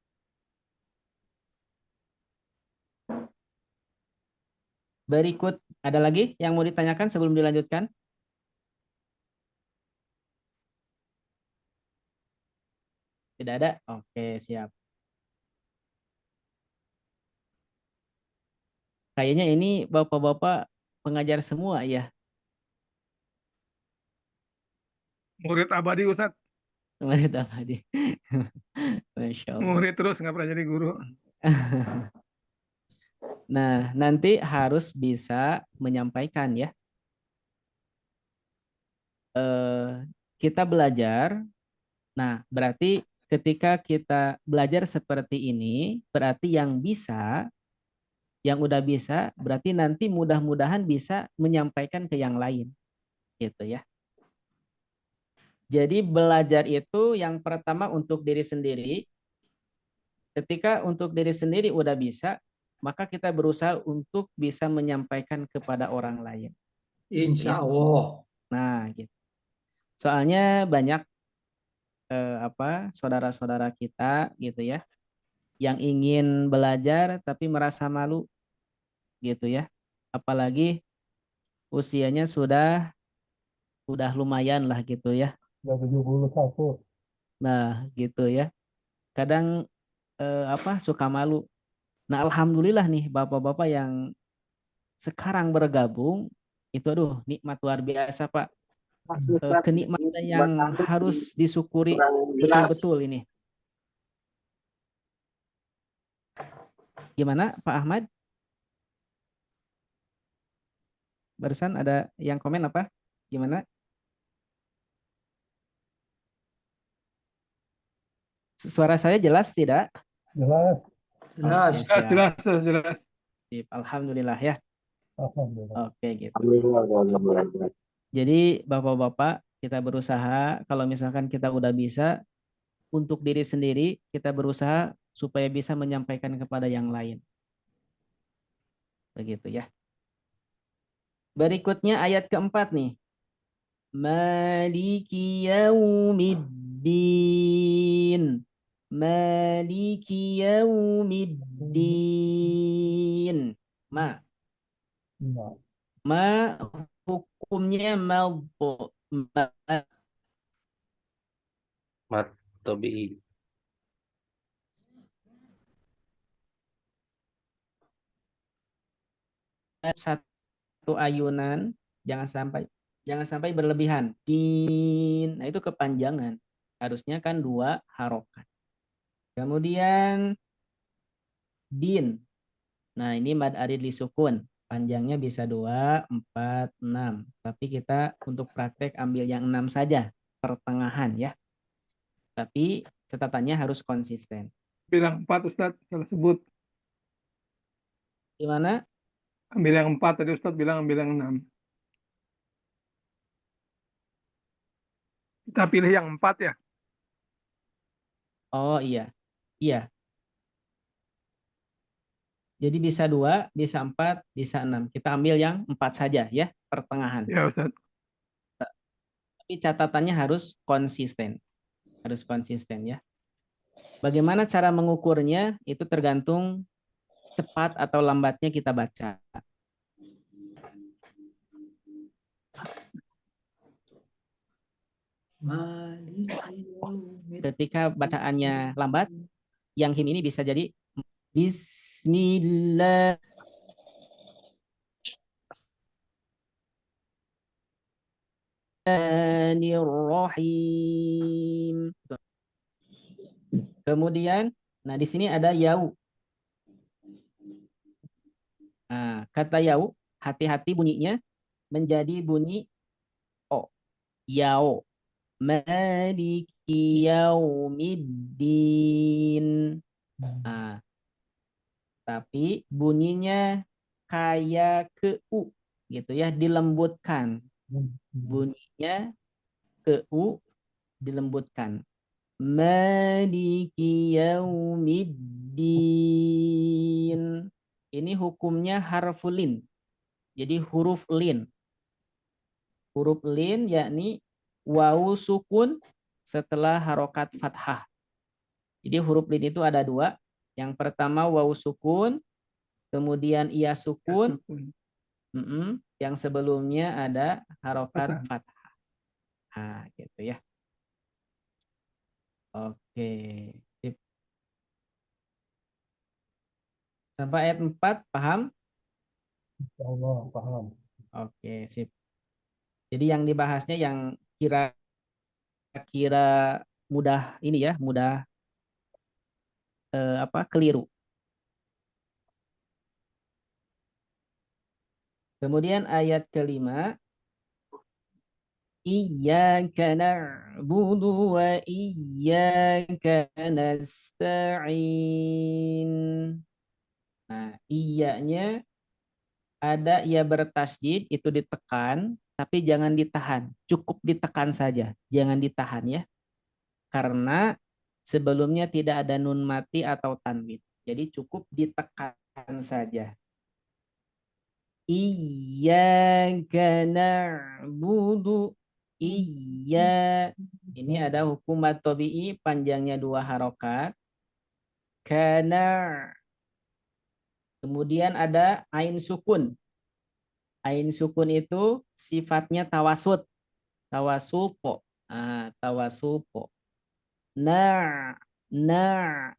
Berikut, ada lagi yang mau ditanyakan sebelum dilanjutkan? Tidak ada? Oke, siap. Kayaknya ini bapak-bapak pengajar semua ya. Murid abadi Ustaz. Murid abadi. Masya Allah. Murid terus nggak pernah jadi guru. Nah, nanti harus bisa menyampaikan ya. Kita belajar. Nah, berarti ketika kita belajar seperti ini, berarti yang udah bisa, berarti nanti mudah-mudahan bisa menyampaikan ke yang lain. Gitu ya. Jadi belajar itu yang pertama untuk diri sendiri. Ketika untuk diri sendiri udah bisa, maka kita berusaha untuk bisa menyampaikan kepada orang lain. Insya Allah. Nah, gitu. Soalnya banyak saudara-saudara kita gitu ya, yang ingin belajar tapi merasa malu gitu ya. Apalagi usianya sudah lumayan lah gitu ya. Sudah 71. Nah, gitu ya. Kadang suka malu. Nah, alhamdulillah nih Bapak-bapak yang sekarang bergabung itu aduh nikmat luar biasa Pak. Kenikmatan yang harus disyukuri betul-betul ini. Gimana Pak Ahmad? Barusan ada yang komen apa? Gimana? Suara saya jelas tidak? Jelas. Jelas. Oke, siap. Jelas. Sip. Alhamdulillah ya. Alhamdulillah. Oke gitu. Jadi Bapak-bapak kita berusaha kalau misalkan kita udah bisa untuk diri sendiri kita berusaha supaya bisa menyampaikan kepada yang lain. Begitu ya. Berikutnya ayat keempat nih. Maliki yaumiddin. Maliki yaumiddin. Ma hukumnya madhu. Mat tabi'i. Satu ayunan jangan sampai berlebihan. Din, nah itu kepanjangan. Harusnya kan 2 harokat. Kemudian din. Nah, ini mad arid li sukun. Panjangnya bisa 2, 4, 6. Tapi kita untuk praktek ambil yang 6 saja. Pertengahan ya. Tapi catatannya harus konsisten. Bilang 4 Ustaz, salah sebut. Gimana? Ambil yang 4 tadi Ustaz bilang ambil yang 6. Kita pilih yang 4 ya. Oh iya, iya. Jadi bisa 2, bisa 4, bisa 6. Kita ambil yang 4 saja ya, pertengahan. Ya Ustaz. Tapi catatannya harus konsisten. Harus konsisten ya. Bagaimana cara mengukurnya itu tergantung cepat atau lambatnya kita baca. Maliki yaumiddin. Ketika bacaannya lambat, yang him ini bisa jadi Bismillah. Bismillahirrahmanirrahim. Kemudian, nah di sini ada yau. Nah, kata yau, hati-hati bunyinya menjadi bunyi o. Yau. Maliki yaumiddin. Nah, tapi bunyinya kayak ke u gitu ya, dilembutkan. Bunyinya ke u dilembutkan. Maliki yaumiddin. Ini hukumnya harfulin. Jadi huruf lin. Huruf lin yakni wawu sukun setelah harokat fathah. Jadi huruf lin itu ada 2. Yang pertama wawu sukun, kemudian ia sukun. Yang sebelumnya ada harokat fathah. Nah, gitu ya. Oke. Sip. Sampai ayat 4, paham? Allah paham. Oke, sip. Jadi yang dibahasnya yang kira-kira mudah ini ya, mudah keliru. Kemudian ayat kelima, Iyyaka na'budu wa iyyaka nasta'in. Nah, iyanya ada ia bertasydid itu ditekan, tapi jangan ditahan. Cukup ditekan saja, jangan ditahan ya. Karena sebelumnya tidak ada nun mati atau tanwin. Jadi cukup ditekan saja. Iyyaka na'budu. Iya. Ini ada hukum at-tabi'i panjangnya 2 harokat. Kana. Kemudian ada ain sukun. Ain sukun itu sifatnya tawasud. Tawasupo. Tawasupo.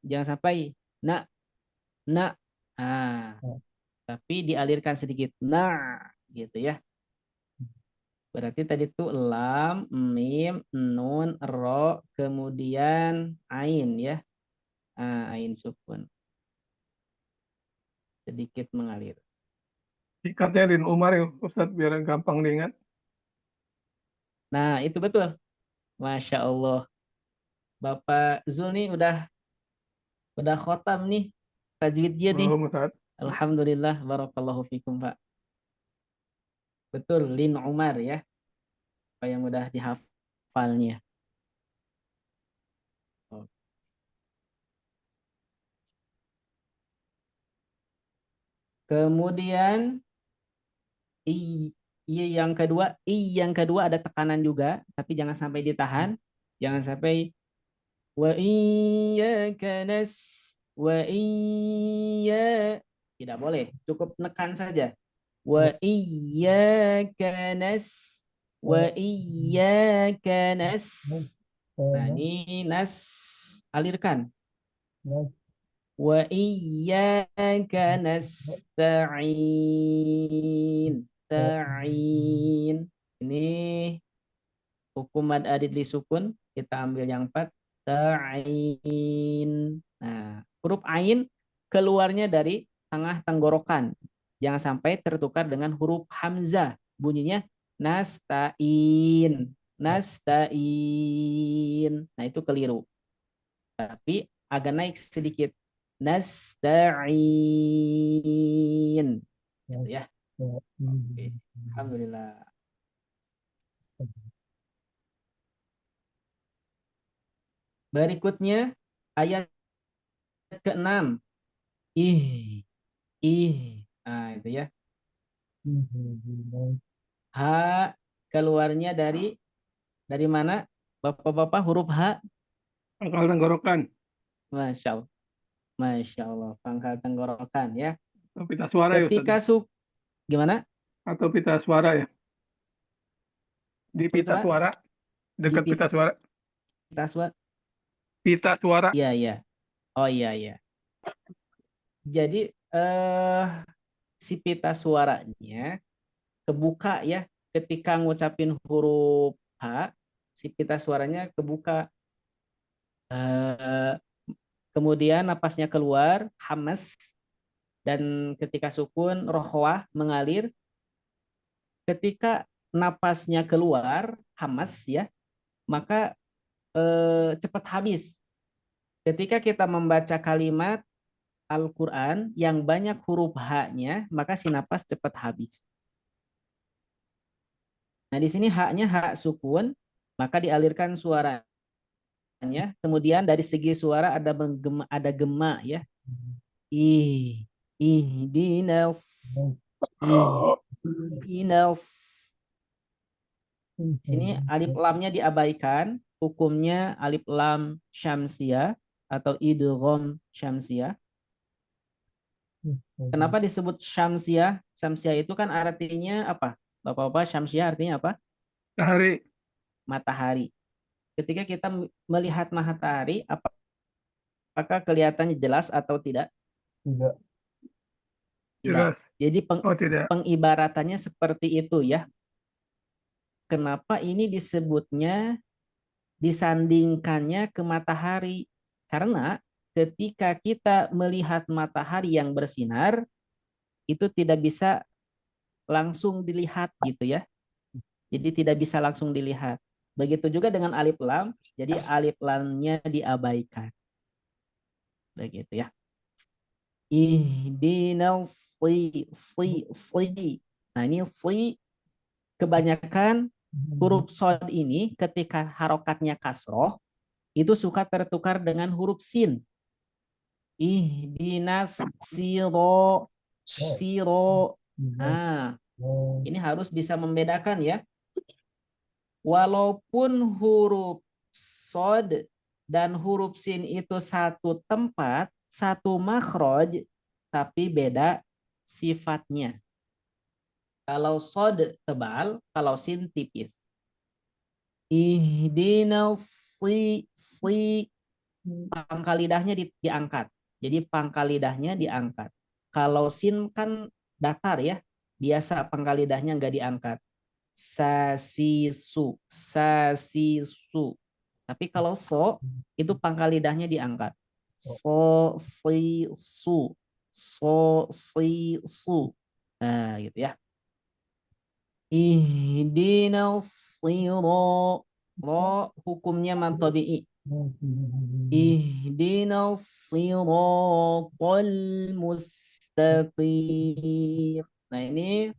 Jangan sampai na. Tapi dialirkan sedikit. Gitu ya. Berarti tadi itu lam, mim, nun, ro, kemudian ain ya. Ain sukun. Sedikit mengalir. Singkatnya Lin Umar ya Ustaz biar gampang diingat. Nah, itu betul. Masya Allah. Bapak Zul nih udah khotam nih tajwidnya nih. Belum Ustaz. Alhamdulillah, barakallahu fikum, Pak. Betul, Lin Umar ya. Apa yang udah dihafalnya. Kemudian yang kedua ada tekanan juga, tapi jangan sampai ditahan. Jangan sampai wa iya tidak boleh, cukup nekan saja. Wa iyyaka nas. Nah, ini nas alirkan. Wa iyyaka nasta'in. Ini hukum mad adid li sukun, kita ambil yang 4. Ta'in. Nah, huruf ain keluarnya dari tengah tenggorokan. Jangan sampai tertukar dengan huruf hamzah. Bunyinya nasta'in. Nah, itu keliru. Tapi agak naik sedikit. Nasta'in. Gitu ya. Oke. Alhamdulillah. Berikutnya ayat ke-6. Ih, ih. Nah, itu ya. H keluarnya dari mana? Bapak-bapak huruf H. Pangkal tenggorokan Masya Allah. Masya Allah. Pangkal tenggorokan ya. atau pita suara ya Ustaz Ketika ya? gimana? Atau pita suara ya? Di pita Pak, suara, di dekat pita suara. pita suara. Pita suara. Iya, iya. Oh iya, iya. Jadi si pita suaranya kebuka ya. Ketika ngucapin huruf H, si pita suaranya kebuka. Kemudian napasnya keluar, hamas, dan ketika sukun, rohwah, mengalir. Ketika napasnya keluar, hamas ya, maka cepat habis. Ketika kita membaca kalimat Al-Quran yang banyak huruf H-nya, maka si napas cepat habis. Nah, di sini H-nya hak sukun, maka dialirkan suaranya. Kemudian dari segi suara ada gema ya. Ih, ihdinas, ihdinas. Di sini alif lamnya diabaikan, hukumnya alif lam syamsiah atau idgham syamsiah. Kenapa disebut syamsiah? Syamsiah itu kan artinya apa? Bapak-bapak, syamsiah artinya apa? Sehari. Matahari. Ketika kita melihat matahari, apakah kelihatannya jelas atau tidak? Tidak. Tidak. Jelas. Jadi Oh tidak. pengibaratannya seperti itu ya. Kenapa ini disebutnya disandingkannya ke matahari? Karena ketika kita melihat matahari yang bersinar, itu tidak bisa langsung dilihat gitu ya. Jadi tidak bisa langsung dilihat. Begitu juga dengan alif lam, jadi alif lamnya diabaikan. Begitu ya. Ihdinal si. Nah, ini si kebanyakan huruf shad ini ketika harokatnya kasroh itu suka tertukar dengan huruf sin. Ihdinas siro. Nah, ini harus bisa membedakan ya. Walaupun huruf shad dan huruf sin itu satu tempat, satu makhraj, tapi beda sifatnya. Kalau shad tebal, kalau sin tipis. Ihdinal si pangkal lidahnya diangkat. Jadi pangkal lidahnya diangkat. Kalau sin kan datar ya, biasa pangkal lidahnya nggak diangkat. Sasisu. Tapi kalau so, itu pangkal lidahnya diangkat. So, si, su. Nah, gitu ya. Ihdinas siro. Lo hukumnya mantobi'i. Ihdinas siratal mustaqim. Nah, ini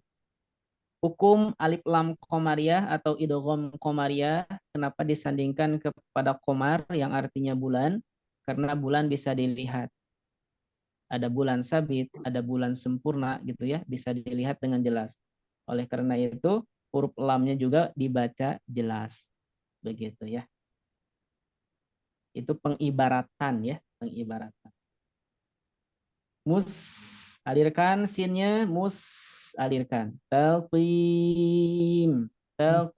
hukum alif lam komariah atau idgham komariah. Kenapa disandingkan kepada komar yang artinya bulan? Karena bulan bisa dilihat. Ada bulan sabit, ada bulan sempurna gitu ya, bisa dilihat dengan jelas. Oleh karena itu, huruf lamnya juga dibaca jelas. Begitu ya. Itu pengibaratan ya, pengibaratan. Mus, alirkan sinnya, mus, alirkan. Talqim. Nah,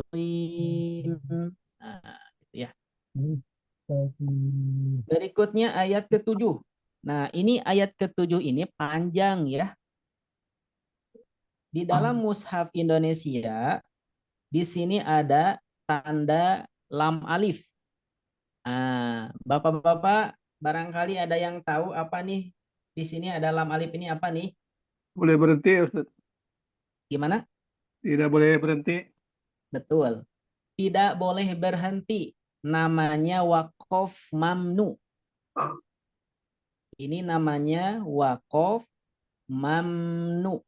gitu ya. Berikutnya ayat ke-7. Nah, ini ayat ke-7 ini panjang ya. Di dalam mushaf Indonesia, di sini ada tanda lam alif. Nah, Bapak-bapak barangkali ada yang tahu apa nih? Di sini ada lam alif ini apa nih? Boleh berhenti ya Ustaz? Gimana? Tidak boleh berhenti. Betul. Tidak boleh berhenti. Namanya wakof mamnu. Ini namanya wakof mamnu.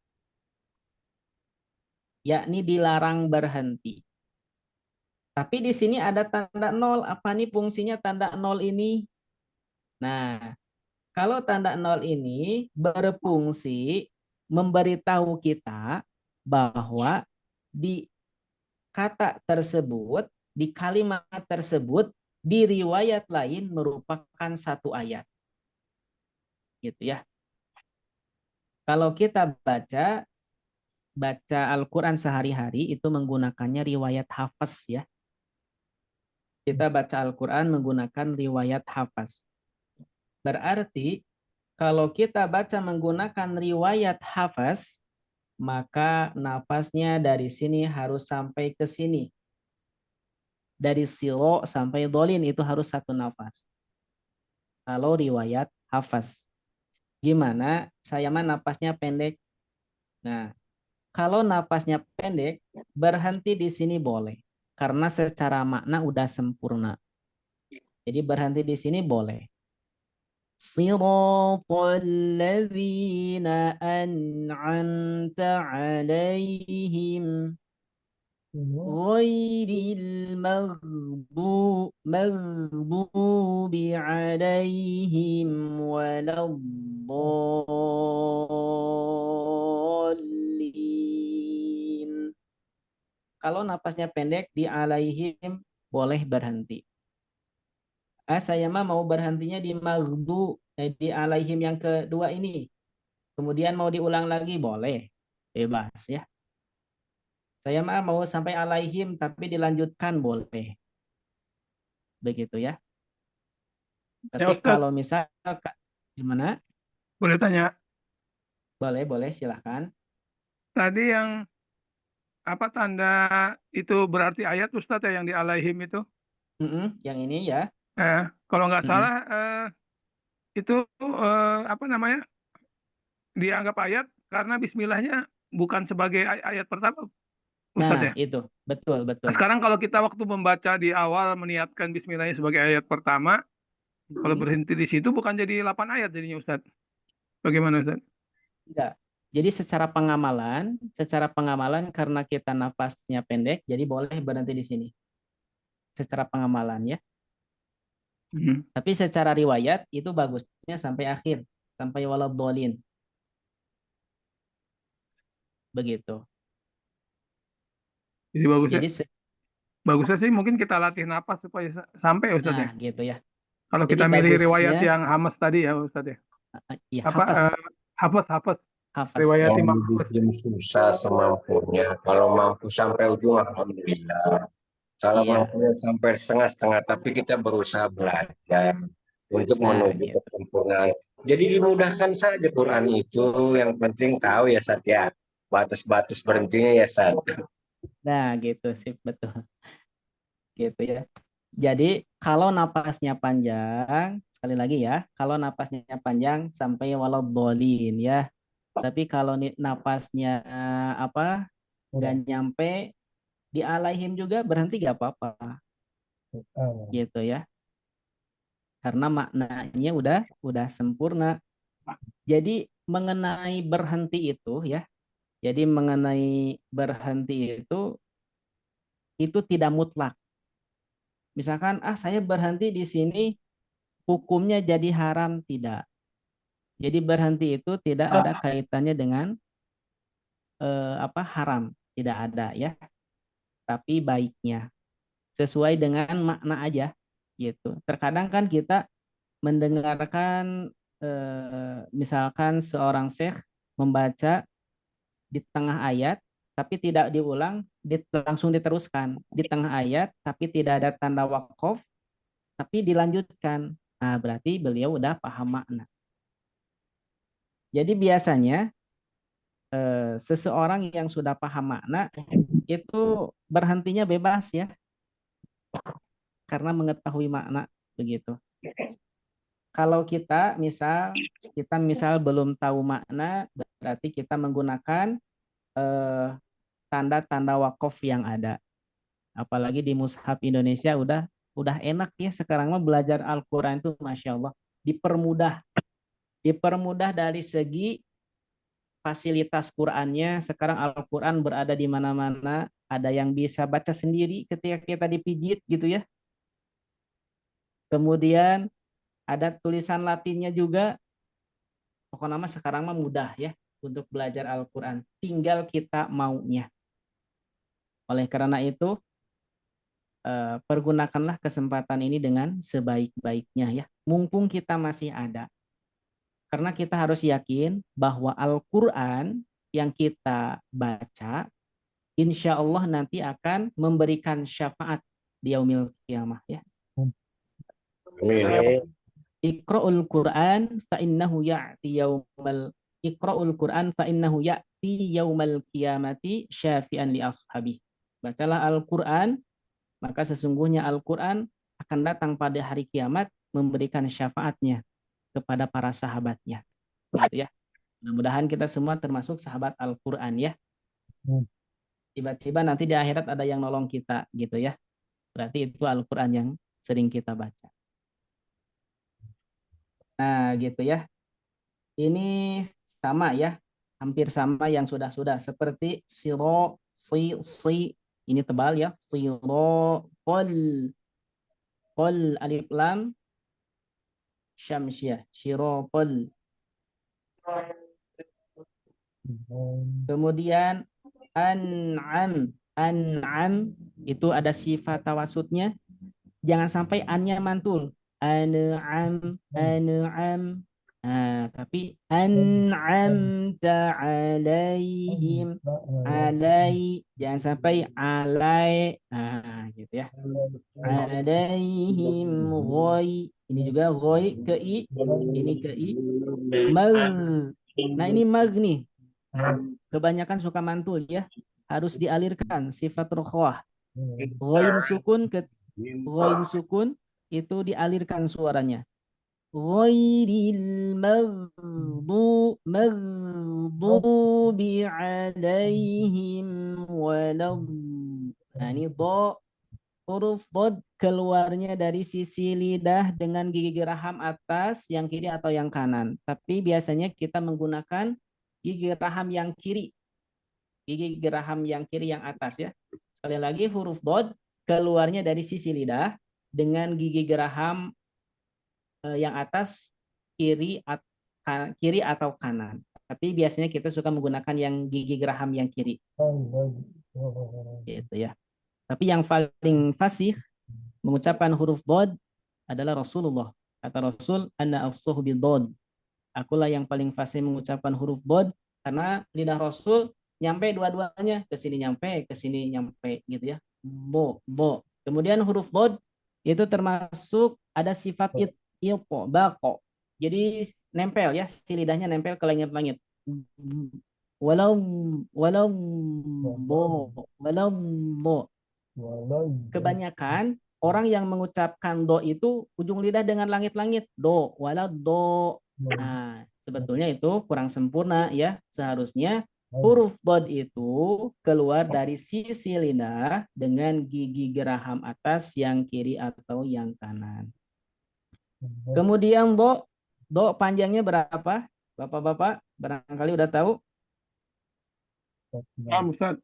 Yakni dilarang berhenti. Tapi di sini ada tanda nol. Apa nih fungsinya tanda nol ini? Nah, kalau tanda nol ini berfungsi memberitahu kita bahwa di kata tersebut, di kalimat tersebut, di riwayat lain merupakan satu ayat. Gitu ya. Kalau kita baca Al-Quran sehari-hari itu menggunakannya riwayat hafaz ya. Kita baca Al-Quran menggunakan riwayat hafaz. Berarti kalau kita baca menggunakan riwayat hafaz, maka nafasnya dari sini harus sampai ke sini. Dari silo sampai dolin itu harus satu nafas. Kalau riwayat hafaz. Gimana? Saya mah nafasnya pendek. Nah, kalau nafasnya pendek, berhenti di sini boleh. Karena secara makna udah sempurna. Jadi berhenti di sini boleh. Siratal ladzina an'amta 'alaihim ghairil maghdubi 'alaihim waladdallin. Kalau napasnya pendek di alaihim boleh berhenti. Saya mah mau berhentinya di di alaihim yang kedua ini. Kemudian mau diulang lagi boleh. Bebas ya. Saya mah mau sampai alaihim tapi dilanjutkan boleh. Begitu ya. Ya Tapi Ustadz, kalau misal gimana? boleh tanya. Boleh silahkan. Tadi yang apa tanda itu berarti ayat Ustadz ya yang di alaihim itu? Yang ini ya. Kalau nggak Mm-mm. salah itu apa namanya dianggap ayat karena Bismillahnya bukan sebagai ayat pertama Ustadz Nah, ya. itu betul. Nah, sekarang kalau kita waktu membaca di awal meniatkan Bismillahnya sebagai ayat pertama, kalau Mm-mm. berhenti di situ bukan jadi 8 ayat jadinya Ustadz. Bagaimana Ustadz? Enggak. Jadi secara pengamalan karena kita nafasnya pendek, jadi boleh berhenti di sini. Secara pengamalan ya. Hmm. Tapi secara riwayat itu bagusnya sampai akhir, sampai waladhdallin. Begitu. Jadi bagusnya, Jadi bagusnya sih mungkin kita latih napas supaya sampai ya Ustadz nah ya. gitu ya. Kalau Jadi kita milih riwayat bagusnya yang Hamas tadi ya Ustadz ya. ya Apa hafaz hafaz riwayat ya. Yang Imam Hafiz. dibikin susah semampunya. Kalau mampu sampai ujung, alhamdulillah. Kalau Iya, mampunya sampai setengah-setengah, tapi kita berusaha belajar untuk nah menuju gitu. kesempurnaan. Jadi dimudahkan saja Quran itu. Yang penting tahu ya Satya. Batas-batas berhentinya ya Sat. Nah gitu sih betul. Gitu ya. Jadi kalau napasnya panjang, sekali lagi ya, kalau napasnya panjang sampai waladhdallin ya. Tapi kalau napasnya apa nggak nyampe di alaihim juga berhenti gak apa-apa gitu ya. Karena maknanya udah sempurna. Jadi mengenai berhenti itu ya. Jadi mengenai berhenti itu tidak mutlak. Misalkan saya berhenti di sini hukumnya jadi haram tidak. Jadi berhenti itu tidak ada kaitannya dengan haram, tidak ada ya. Tapi baiknya sesuai dengan makna aja gitu. Terkadang kan kita mendengarkan misalkan seorang syekh membaca di tengah ayat tapi tidak diulang, langsung diteruskan di tengah ayat tapi tidak ada tanda wakaf tapi dilanjutkan. Nah, berarti beliau udah paham makna. Jadi biasanya seseorang yang sudah paham makna itu berhentinya bebas ya karena mengetahui makna begitu. Kalau kita misal belum tahu makna, berarti kita menggunakan eh, tanda-tanda wakaf yang ada. Apalagi di Mushaf Indonesia udah enak ya sekarang mah belajar Al-Quran itu Masya Allah dipermudah dari segi fasilitas Qurannya. Sekarang Al-Quran berada di mana-mana, ada yang bisa baca sendiri ketika kita dipijit gitu ya. Kemudian ada tulisan Latinnya juga. Pokoknya mah sekarang mah mudah ya untuk belajar Al-Quran. Tinggal kita maunya. Oleh karena itu, pergunakanlah kesempatan ini dengan sebaik-baiknya ya. Mumpung kita masih ada. Karena kita harus yakin bahwa Al-Quran yang kita baca, insya Allah nanti akan memberikan syafaat di yaumil kiamah ya. Amin. Iqra'ul Qur'an fa innahu ya'ti yaumal Iqra'ul Qur'an fa innahu ya'ti yaumal qiyamati syafi'an li ashabi. Bacalah Al-Qur'an, maka sesungguhnya Al-Qur'an akan datang pada hari kiamat memberikan syafaatnya kepada para sahabatnya. Gitu ya. Mudah-mudahan kita semua termasuk sahabat Al-Qur'an ya. Tiba-tiba nanti di akhirat ada yang nolong kita gitu ya. Berarti itu Al-Qur'an yang sering kita baca. Nah, gitu ya. Ini sama ya, hampir sama yang sudah-sudah. Seperti siro, si. Ini tebal ya. Siro, qol alif lam, syamsyah. Siro, qol. Kemudian an'am itu ada sifat tawasudnya. Jangan sampai annya mantul. An'am. Nah, tapi an'amta alaihim, jangan sampai alai, nah gitu ya, alaihim ghoi, ini juga ghoi ke i, ini ke i, mag, nah ini mag nih kebanyakan suka mantul ya, harus dialirkan sifat rokhwah. Ghoin sukun itu dialirkan suaranya. Ghairil maghdubi alaihim walad. Nah ini huruf dod keluarnya dari sisi lidah dengan gigi geraham atas yang kiri atau yang kanan. Tapi biasanya kita menggunakan gigi geraham yang kiri. Gigi geraham yang kiri yang atas ya. Sekali lagi huruf dod keluarnya dari sisi lidah dengan gigi geraham yang atas kiri atau kanan. Tapi biasanya kita suka menggunakan yang gigi geraham yang kiri. Gitu ya. Tapi yang paling fasih mengucapkan huruf dod adalah Rasulullah. Kata Rasul, "Ana afsahu bid-dod." Akulah yang paling fasih mengucapkan huruf dod karena lidah Rasul nyampe dua-duanya, ke sini nyampe gitu ya. Bo. Kemudian huruf dod itu termasuk ada sifat ilpo, bako. Jadi nempel ya, si lidahnya nempel ke langit-langit. Walau bo. Kebanyakan orang yang mengucapkan do itu ujung lidah dengan langit-langit. Do, walau do. Nah, sebetulnya itu kurang sempurna ya. Seharusnya huruf dod itu keluar dari sisi lidah dengan gigi geraham atas yang kiri atau yang kanan. Kemudian do panjangnya berapa? Bapak-bapak barangkali udah tahu? Ustaz.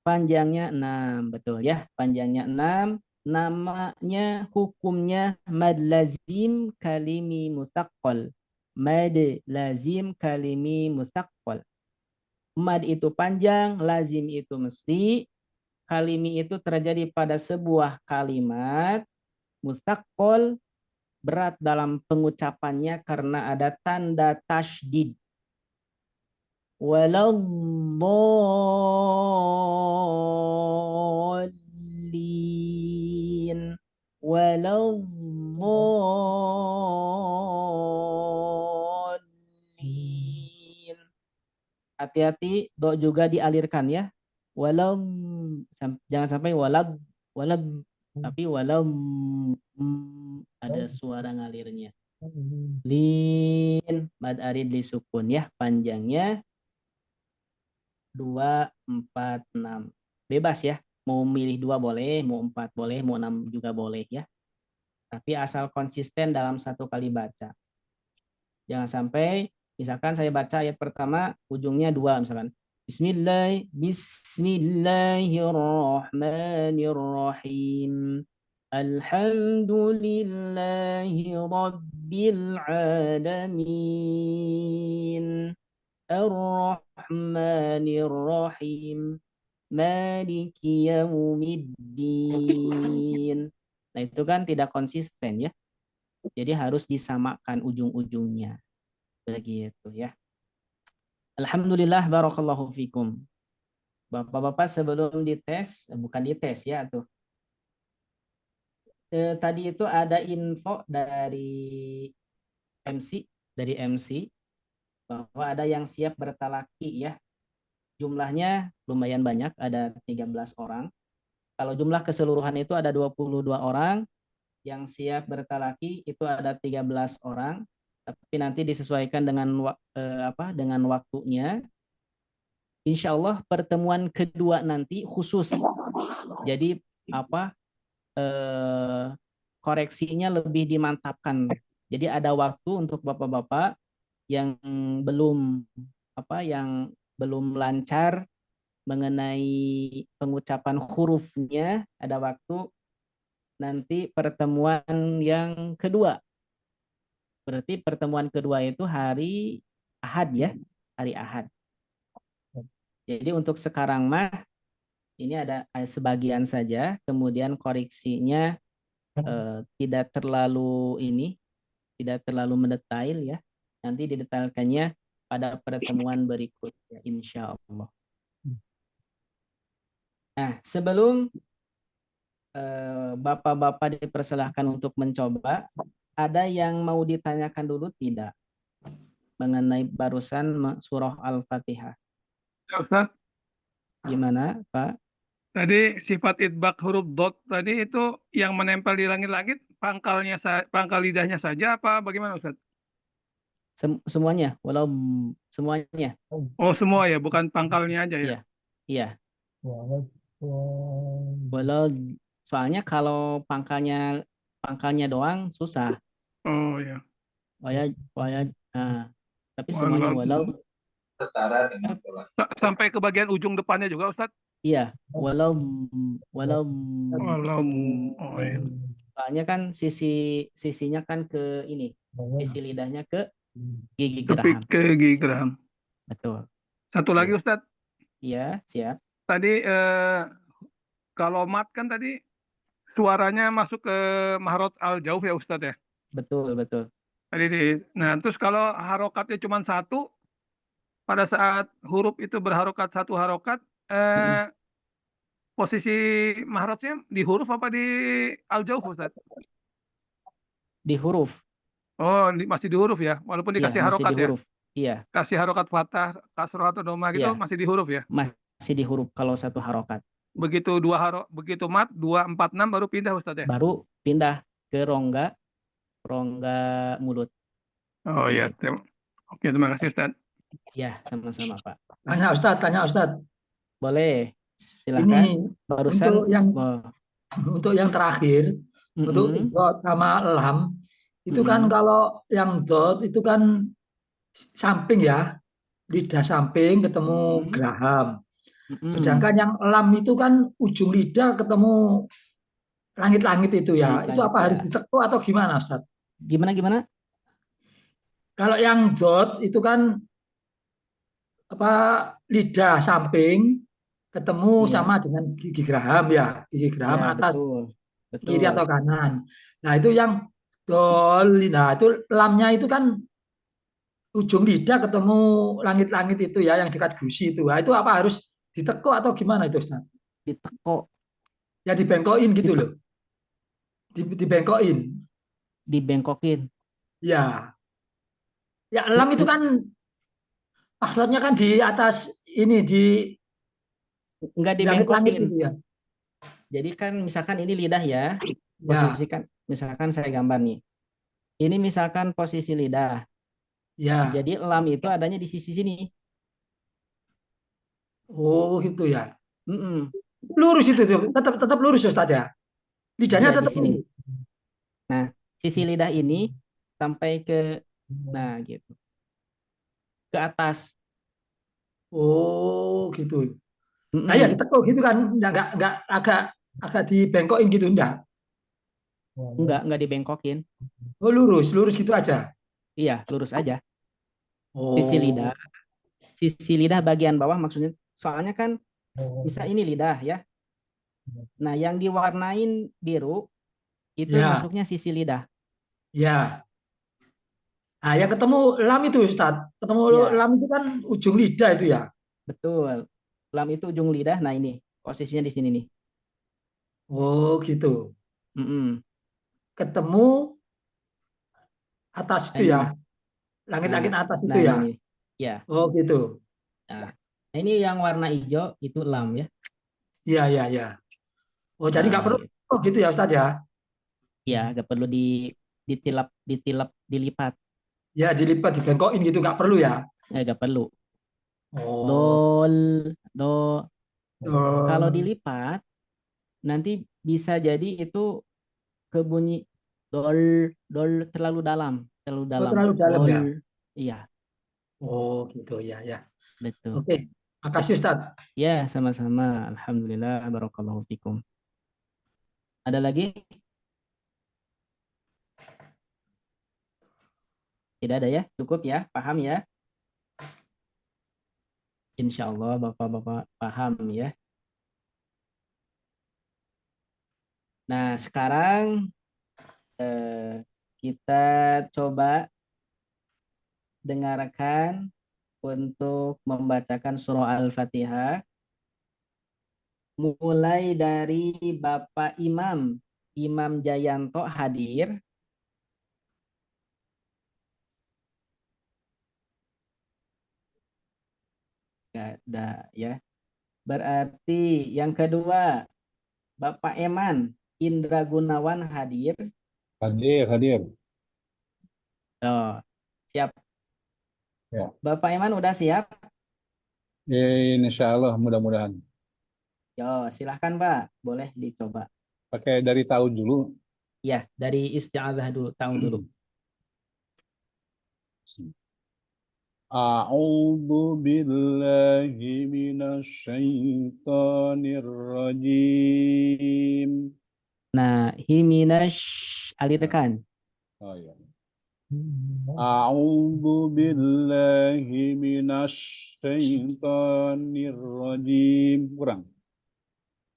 Panjangnya 6, betul ya. Panjangnya 6. Namanya, hukumnya mad lazim kalimi mutsaqqal. Mad lazim kalimi mutsaqqal. Mad itu panjang, lazim itu mesti, kalimi itu terjadi pada sebuah kalimat, mutsaqqal berat dalam pengucapannya karena ada tanda tasydid. Waladdallin. Hati-hati, do juga dialirkan ya. Jangan sampai walad, tapi ada suara ngalirnya. Lin, mad arid li sukun ya, panjangnya 2, 4, 6. Bebas ya, mau milih 2 boleh, mau 4 boleh, mau 6 juga boleh ya. Tapi asal konsisten dalam satu kali baca. Jangan sampai, misalkan saya baca ayat pertama, ujungnya 2 misalkan. Bismillahirrahmanirrahim. Alhamdulillahi Rabbil Alamin. Ar-Rahmanir Rahim. Maliki Yaumiddin. Nah, itu kan tidak konsisten ya. Jadi harus disamakan ujung-ujungnya. Begitu ya. Alhamdulillah barakallahu fikum. Bapak-bapak sebelum dites, bukan dites ya tuh. Tadi itu ada info dari MC bahwa ada yang siap bertalaki ya. Jumlahnya lumayan banyak, ada 13 orang. Kalau jumlah keseluruhan itu ada 22 orang, yang siap bertalaki itu ada 13 orang, tapi nanti disesuaikan dengan waktunya. Insya Allah pertemuan kedua nanti khusus. Jadi koreksinya lebih dimantapkan. Jadi ada waktu untuk bapak-bapak yang belum lancar mengenai pengucapan hurufnya, ada waktu nanti pertemuan yang kedua. Berarti pertemuan kedua itu hari Ahad ya, hari Ahad. Jadi untuk sekarang mah ini ada sebagian saja, kemudian koreksinya tidak terlalu mendetail ya. Nanti didetailkannya pada pertemuan berikutnya insya Allah. Nah, sebelum bapak-bapak dipersilahkan untuk mencoba, ada yang mau ditanyakan dulu tidak mengenai barusan surah Al-Fatihah? Ya, Ustaz. Gimana, Pak? Tadi sifat idbak huruf dot tadi itu yang menempel di langit-langit pangkal lidahnya saja apa bagaimana Ustaz? Semuanya, semuanya. Oh semua ya, bukan pangkalnya aja ya? Iya. Waalaikumsalam. Walau soalnya kalau pangkalnya doang susah. Oh ya. Tapi semuanya walau. Sampai ke bagian ujung depannya juga Ustaz? Iya, walau. Oh ya. Soalnya kan sisinya kan ke ini, sisi lidahnya ke gigi geraham. Ke gigi geraham. Betul. Satu lagi Ustaz. Iya, siap. Tadi kalau mat kan tadi suaranya masuk ke mahrot al-jauh ya Ustaz ya? Betul. Nah, terus kalau harokatnya cuma satu, pada saat huruf itu berharokat satu harokat, posisi mahrotnya di huruf apa di al-jauh Ustaz? Di huruf. Oh, masih di huruf ya, walaupun dikasih Iya, harokat masih di ya. huruf. Iya. Kasih harokat fathah, kasroh atau doma gitu, Iya. masih di huruf ya. Masih di huruf kalau satu harokat. Begitu begitu mat 246 baru pindah Ustaz ya. Baru pindah ke rongga mulut. Oh iya. Oke, terima kasih Ustaz. Ya, sama-sama Pak. Tanya Ustaz. Boleh, silakan. Ini barusan untuk yang terakhir, untuk dot sama lam, itu kan kalau yang dot itu kan samping ya, lidah samping ketemu geraham. Sedangkan yang lam itu kan ujung lidah ketemu langit-langit itu ya. Itu apa harus ditekuk atau gimana Ustaz? Gimana? Kalau yang dot itu kan lidah samping ketemu sama dengan gigi geraham ya, gigi geraham atas, betul. kiri atau kanan. Nah itu yang dol, nah itu lamnya itu kan ujung lidah ketemu langit-langit itu ya, yang dekat gusi itu. Nah, itu apa harus ditekuk atau gimana itu Ustaz? Ditekuk. Ya dibengkokin gitu loh. Dibengkokin. Ya. Ya lam itu kan maksudnya kan di atas ini enggak dibengkokin gitu ya. Jadi kan misalkan ini lidah ya. Posisikan misalkan saya gambar nih. Ini misalkan posisi lidah. Ya. Jadi lam itu adanya di sisi sini. Oh, gitu ya. Lurus itu tetap lurus Ustaz ya. Lidahnya tetap di sini. Nah, sisi lidah ini sampai ke gitu. Ke atas. Oh, gitu. Nah, ya Mm-mm. ditekuk gitu kan, nggak agak dibengkokin gitu, enggak? Enggak dibengkokin. Oh, lurus, lurus gitu aja. Iya, lurus aja. Sisi lidah, Oh, sisi lidah bagian bawah maksudnya. Soalnya kan, misal ini lidah ya. Nah, yang diwarnain biru itu ya, masuknya sisi lidah. ya. Nah, yang ketemu lam itu, Ustaz. Ketemu Iya, lam itu kan ujung lidah itu ya. betul. Lam itu ujung lidah. Nah, ini posisinya di sini nih. Oh, gitu. Mm-mm. Ketemu atas Nah, itu ini ya, nih. langit-langit Nah, atas itu nah ini ya. nih. Ya. Oh, gitu. Nah, ini yang warna hijau itu lam ya. Iya, iya, iya. Oh, jadi nggak Nah, perlu. Oh, gitu ya, Ustaz ya. ya gak perlu ditilap, dilipat. Ya, dilipat, dibengkokin gitu, nggak perlu ya. Gak perlu. Oh, Dol, do. Kalau oh, dilipat, nanti bisa jadi itu ke bunyi dol, dol terlalu dalam, terlalu oh, dalam. terlalu dalam Dol, ya. iya, Oh, gitu ya, ya. betul. Oke, makasih Ustaz. Ya, sama-sama. Alhamdulillah, barakallahu fikum. Ada lagi? Tidak ada ya? Cukup ya? Paham ya? Insya Allah Bapak-Bapak paham ya. Nah, sekarang kita coba dengarkan untuk membacakan surah Al-Fatihah mulai dari Bapak Imam. Imam Jayanto hadir. Nggak ada ya. Berarti yang kedua, Bapak Eman Indra Gunawan hadir. Hadir, hadir. Oh, siap. Ya. Bapak Eman udah siap? Insya Allah mudah-mudahan. Yo, silahkan Pak. Boleh dicoba. Pakai dari tahun dulu. Ya, dari isti'adzah dulu, tahu dulu. A'udzu billahi minasyaitonir rajim. Nah, himinash alirkan. Oh ya. A'udzu billahi minasyaitonir rajim. Kurang.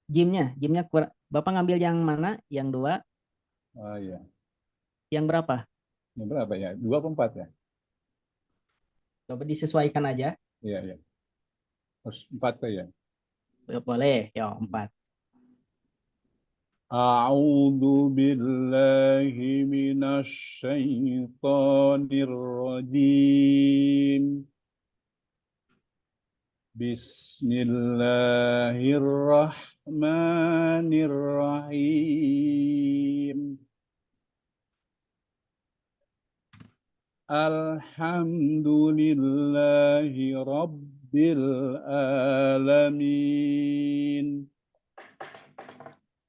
Jimnya Bapak ngambil yang mana? Yang dua, Oh ya. yang berapa? Ini berapa ya? 2 atau 4 ya? Coba disesuaikan aja. Iya, iya. Terus 4 tuh ya. Boleh, yo 4. أعوذ بالله من الشيطان الرجيم بسم الله الرحمن الرحيم الحمد لله رب العالمين.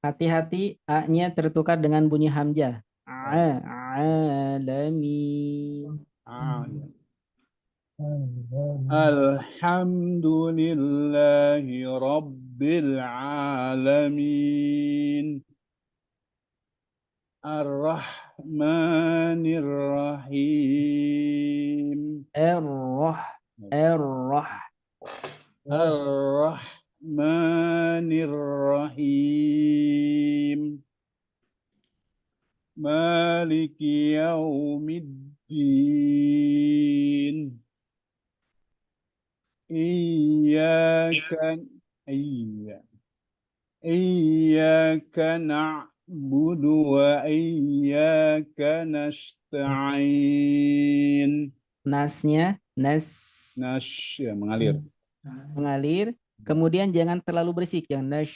Hati-hati A-nya tertukar dengan bunyi hamzah. Alamin. Ya. Alhamdulillahi Rabbil Alamin. Ar-Rahmanir Rahim. Ar-Rah. Ar-Rahmanir Rahim. Maliki Yaumiddin. Iyyakan Iyyaka na'budu wa iyyaka nasta'in. Nasnya, Ya, mengalir. mengalir. Kemudian jangan terlalu berisik. Yang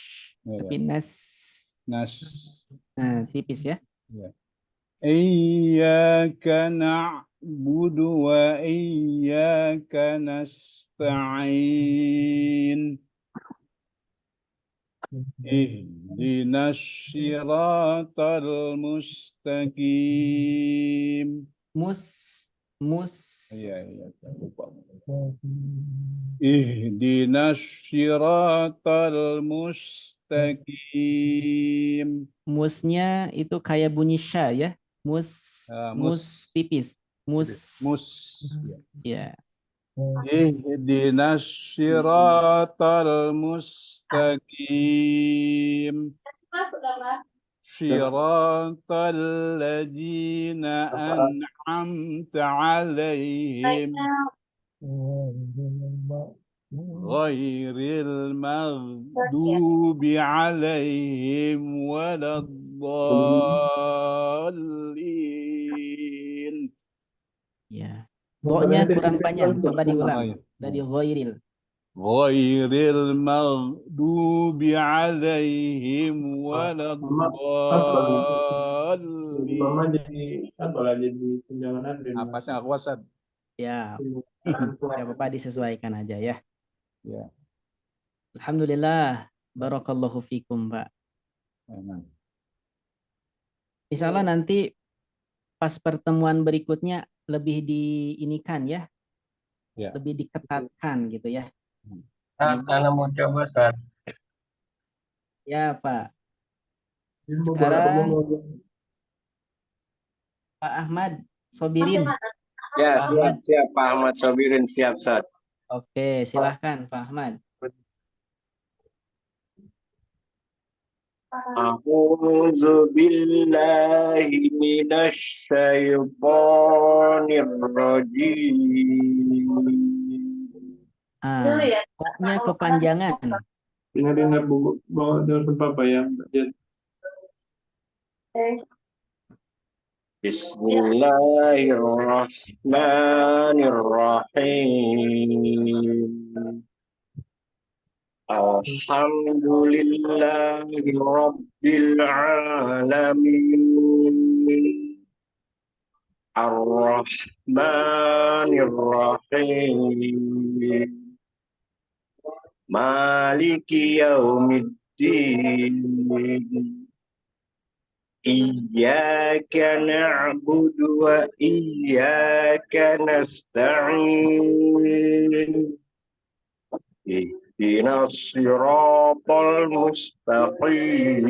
Ya, tapi ya. nas. Nas. Nah, tipis ya. Ya. Iyyaka na'budu wa iyyaka nasta'in. Ihdinas siratal mustaqim. Iya, saya lupa. Ihdinas syiratal mustaqim. Musnya itu kayak bunyi sya ya. Mus Mus. tipis. Mus. Ya. Ya. Ihdinas syiratal mustaqim. Syiratal ladzina an'amta alaihim. Ghairil maghdubi alaihim waladdallin. Ya. Bo-nya kurang panjang. Coba Oh, diulang. iya. Dari ghairil. Ghairil maghdubi alaihim waladdallin. Apa sih aku wasat? Ya. Ya Bapak disesuaikan aja ya. Ya. Alhamdulillah. Barakallahu fikum, Pak. Amin. Insya Allah nanti pas pertemuan berikutnya lebih diinikan ya. Ya. Lebih diketatkan gitu ya. Anak mau coba, Ustaz. Ya, Pak. Sekarang Pak Ahmad Sobirin. Ya, siap Pak Ahmad Sobirin, siap, Ustaz. Oke, silahkan Pak Ahmad. A'udzu billahi minasy syaithanir rajim. Koknya kepanjangan. Dengar buku bawa telepon papa ya. Bismillahirrahmanirrahim. Alhamdulillahi rabbil alamin. Ar-Rahmanir-Rahim. Maliki yaumiddin. Iyyaka na'budu wa iyyaka nasta'in. Ihdinas siratal mustaqim.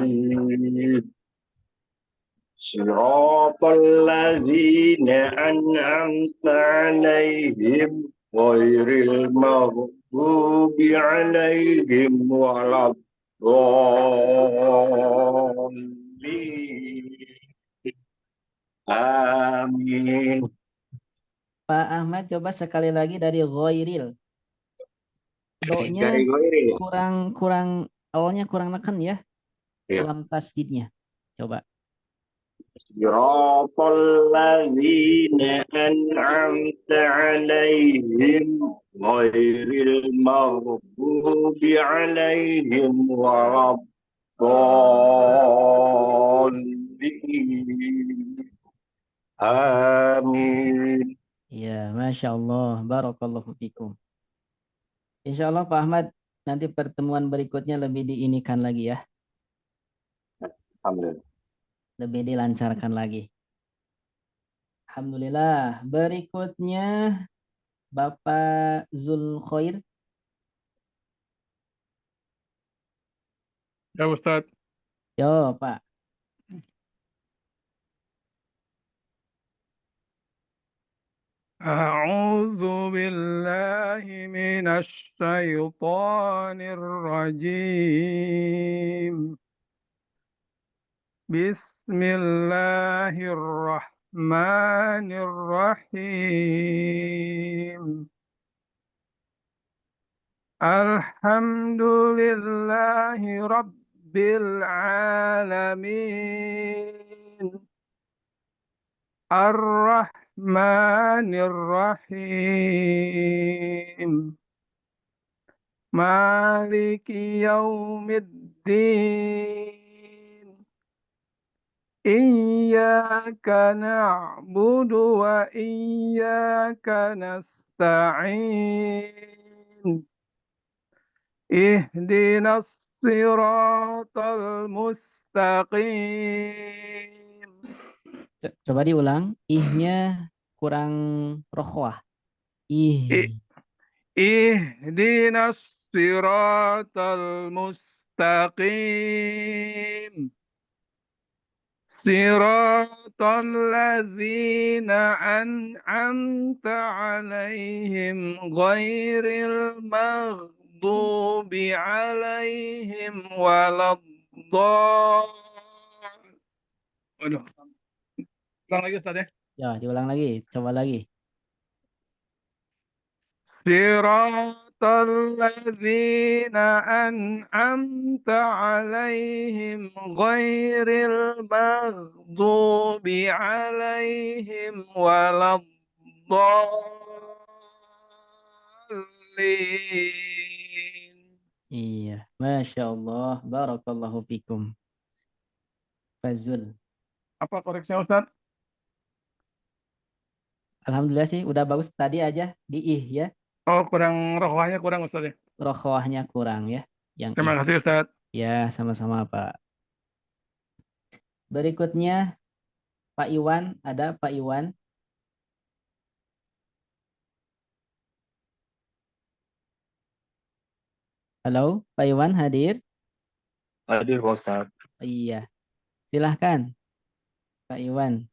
Siratal ladzina an'amta 'alaihim ghairil maghdubi 'alaihim waladdallin. Amin. Pak Ahmad coba sekali lagi dari ghairil. Do-nya Dari ghairil. kurang awalnya kurang neken ya. Ya. Dalam tasdidnya. Coba. Siratal ladzina an'amta 'alaihim ghairil maghdubi 'alaihim waladdallin. Amin. Ya, Masya Allah. Barakallahu fikum. Insya Allah Pak Ahmad nanti pertemuan berikutnya lebih diinikan lagi ya. Alhamdulillah. Lebih dilancarkan lagi. Alhamdulillah. Berikutnya Bapak Zulkhoir. Ya Ustadz. Yo Pak. A'udzu billahi minasy syaithanir rajim. Bismillahirrahmanirrahim. Alhamdulillahi rabbil alamin. Ar-Rahmanir-Rahim. Maliki yaumiddin. Iyyaka na'budu wa iyyaka nasta'in. Ihdinas siratal mustaqim. Coba diulang. Ihnya kurang rokhwah. I- Ihdinas siratal mustaqim. Siratal ladzina an'amta alaihim ghairil maghdubi alaihim waladdallin. Waduh, ulang lagi Ustaz ya. Ya, diulang lagi. Coba lagi. Siratal ladzina an'amta alaihim ghairil maghdubi alaihim waladdallin. Iya, Masya Allah. Barakallahu fikum. Fazul. Apa koreksinya Ustaz? Alhamdulillah sih, udah bagus tadi aja di ih ya. Oh, kurang rohwahnya kurang Ustaz ya. Rokhwahnya kurang ya. Yang Terima ih. kasih Ustaz. Ya, sama-sama Pak. Berikutnya Pak Iwan, ada Pak Iwan. Halo, Pak Iwan hadir? Hadir Pak Ustaz. Iya, silahkan Pak Iwan.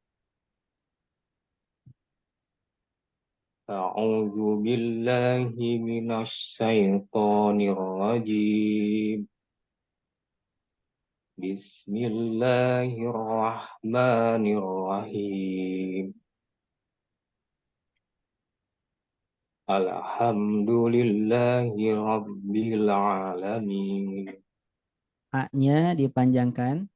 A'udzu billahi minasy syaithanir rajim. Bismillahirrahmanirrahim. Alhamdulillahi rabbil alamin. A-nya dipanjangkan.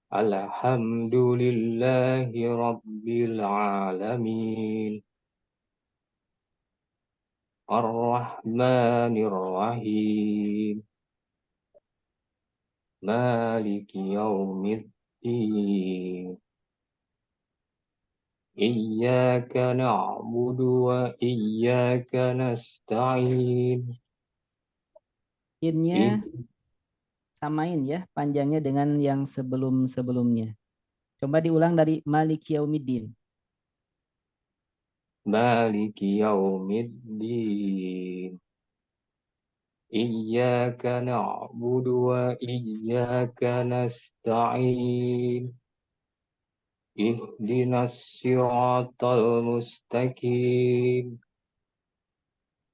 Alhamdulillahi rabbil alamin. Ar-Rahmanir Rahim. Maliki yaumiddin. Iyyaka na'budu wa iyyaka nasta'in. In-nya samain ya panjangnya dengan yang sebelum-sebelumnya. Coba diulang dari Maliki Yaumiddin. Maliki yaumiddin. Iyyaka na'budu wa iyyaka nasta'in. Ihdinas siratal mustaqim.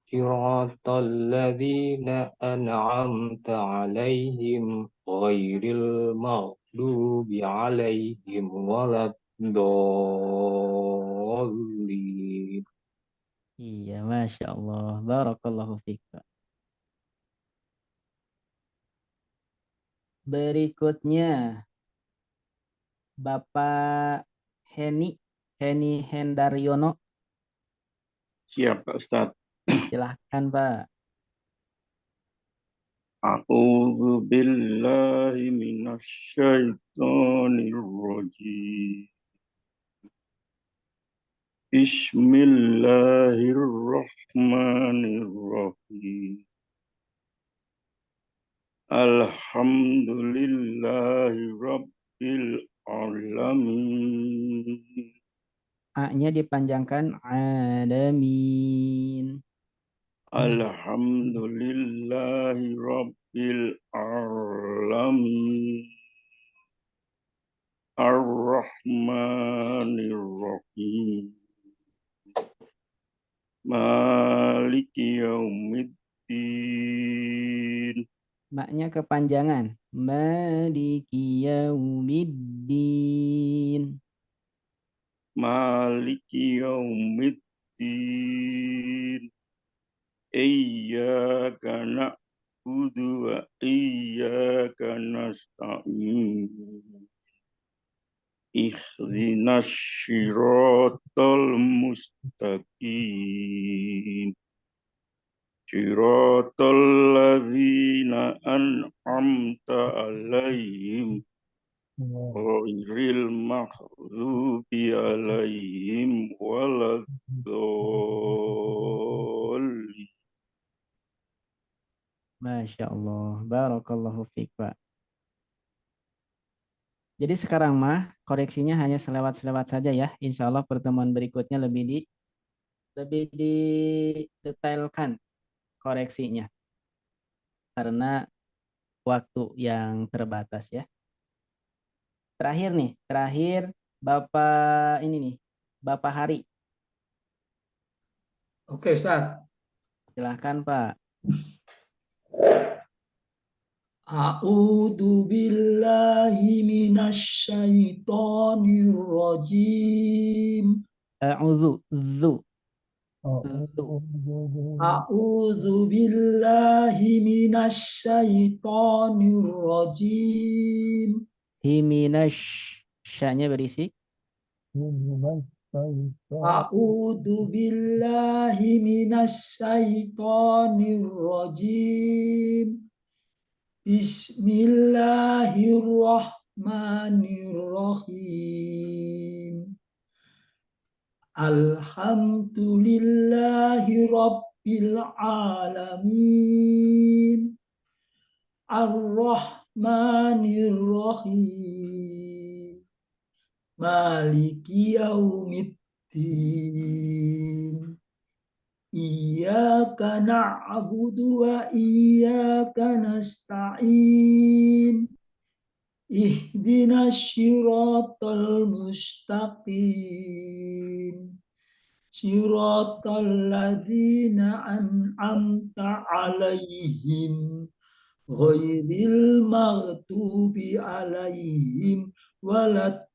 Siratal ladzina an'amta 'alaihim ghairil maghdubi 'alaihim waladdallin. Iya, Masya Allah. Barakallahu fiik, Pak. Berikutnya, Bapak Heni Hendaryono. Siap Pak Ustaz. Silahkan, Pak. A'udzu billahi minasyaitonir rajim. Bismillahirrahmanirrahim. Alhamdulillahi rabbil alamin. A-nya dipanjangkan alamin. Alhamdulillahi rabbil alamin. Ar-Rahmanir Rahim. Maliki yaumiddin. Maknya kepanjangan. Maliki yaumiddin. Maliki yaumiddin. Iyyaka na'budu wa iyyaka nasta'in. Ihdinas siratal mustaqim. Siratal ladzina an'amta alaihim ghairil maghdubi alaihim waladdallin. Masya Allah. Barakallahu fiik, Pak. Jadi sekarang mah koreksinya hanya selewat-selewat saja ya. Insya Allah pertemuan berikutnya lebih didetailkan koreksinya karena waktu yang terbatas ya. Terakhir Bapak ini nih, Bapak Hari. Oke, Ustaz. Silahkan Pak. A'udzu billahi minasyaitonir rajim. A'udzu, zu. A'udzu billahi minasyaitonir rajim. Himinash, sya-nya berisi. A'udzu billahi minasyaitonir rajim. Bismillahirrahmanirrahim. Alhamdulillahi rabbil alamin. Ar-Rahmanir-Rahim. Maliki yaumiddin. Iyyaka na'budu wa iyyaka nasta'in. Ihdinas siratal mustaqim. Siratal ladzina an'amta 'alaihim ghairil maghdubi 'alaihim waladdallin.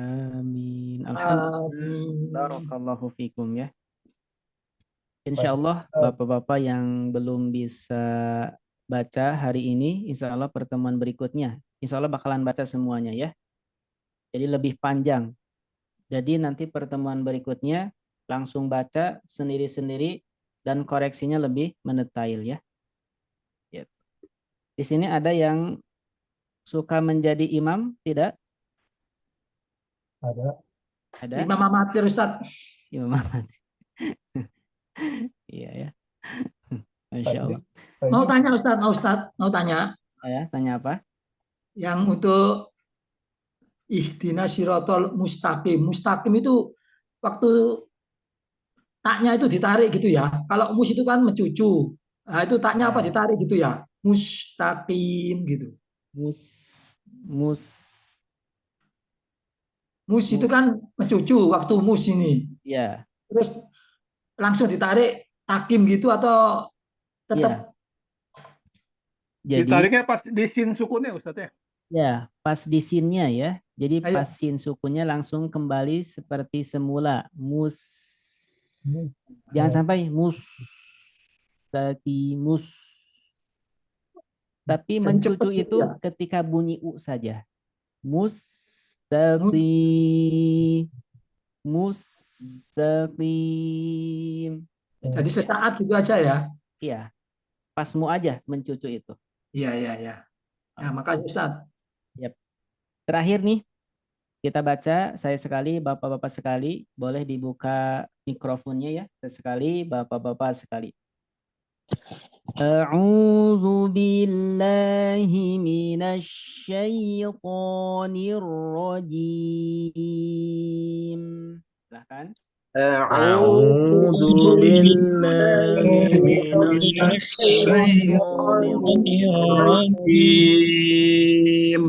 Amin. Alhamdulillah. Amin. Barakallahu fikum ya. Insya Allah Bapak-Bapak yang belum bisa baca hari ini, insya Allah pertemuan berikutnya, insya Allah bakalan baca semuanya ya. Jadi lebih panjang. Jadi nanti pertemuan berikutnya langsung baca sendiri-sendiri dan koreksinya lebih mendetail ya. Di sini ada yang suka menjadi imam, tidak? Ada? Imam amatir, Ustaz. Imam amatir. Iya ya. Masya Allah. Mau tanya Ustaz, mau tanya. Ya, tanya apa? Yang untuk ihdinas siratal mustaqim. Mustaqim itu waktu taknya itu ditarik gitu ya. Kalau mus itu kan mencucu. Nah, itu taknya apa ditarik gitu ya? Mustaqim gitu. Mus itu kan mencucu waktu mus ini. Ya. Terus langsung ditarik takim gitu atau tetap? Jadi, ditariknya pas di sin sukunnya Ustaz ya? Ya, pas di sinnya ya. Jadi pas sin sukunnya langsung kembali seperti semula. Jangan sampai mus. Tapi mencucu itu ketika bunyi u saja. Mustaqim. Jadi sesaat gitu aja ya? Iya. Pas mu aja mencucu itu. Iya. Nah, makasih Ustaz. Yep. Terakhir nih, kita baca, saya sekali, bapak-bapak sekali, boleh dibuka mikrofonnya ya, sekali, bapak-bapak sekali. A'udzu billahi minasy syaithanir rajim. Silakan. A'udzu billahi minasy syaithanir rajim.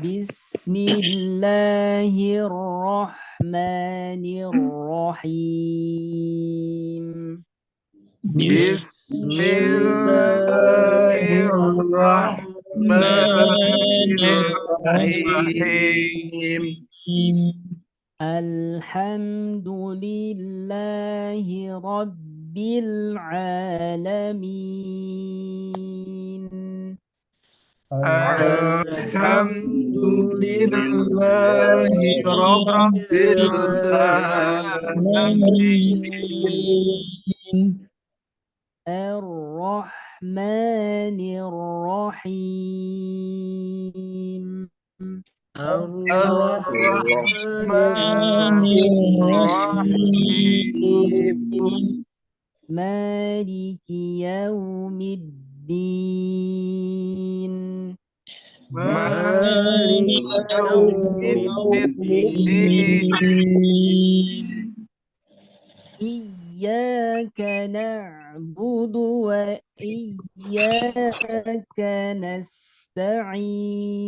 Bismillahirrahmanirrahim. Bismillahirrahmanirrahim. Alhamdulillahi rabbil alamin. Alhamdulillahi rabbil alamin. Ar-Rahmanir Rahim. Ar-Rahmanir Rahim. مالك يوم الدين مالك يوم الدين إياك نعبد وإياك نستعين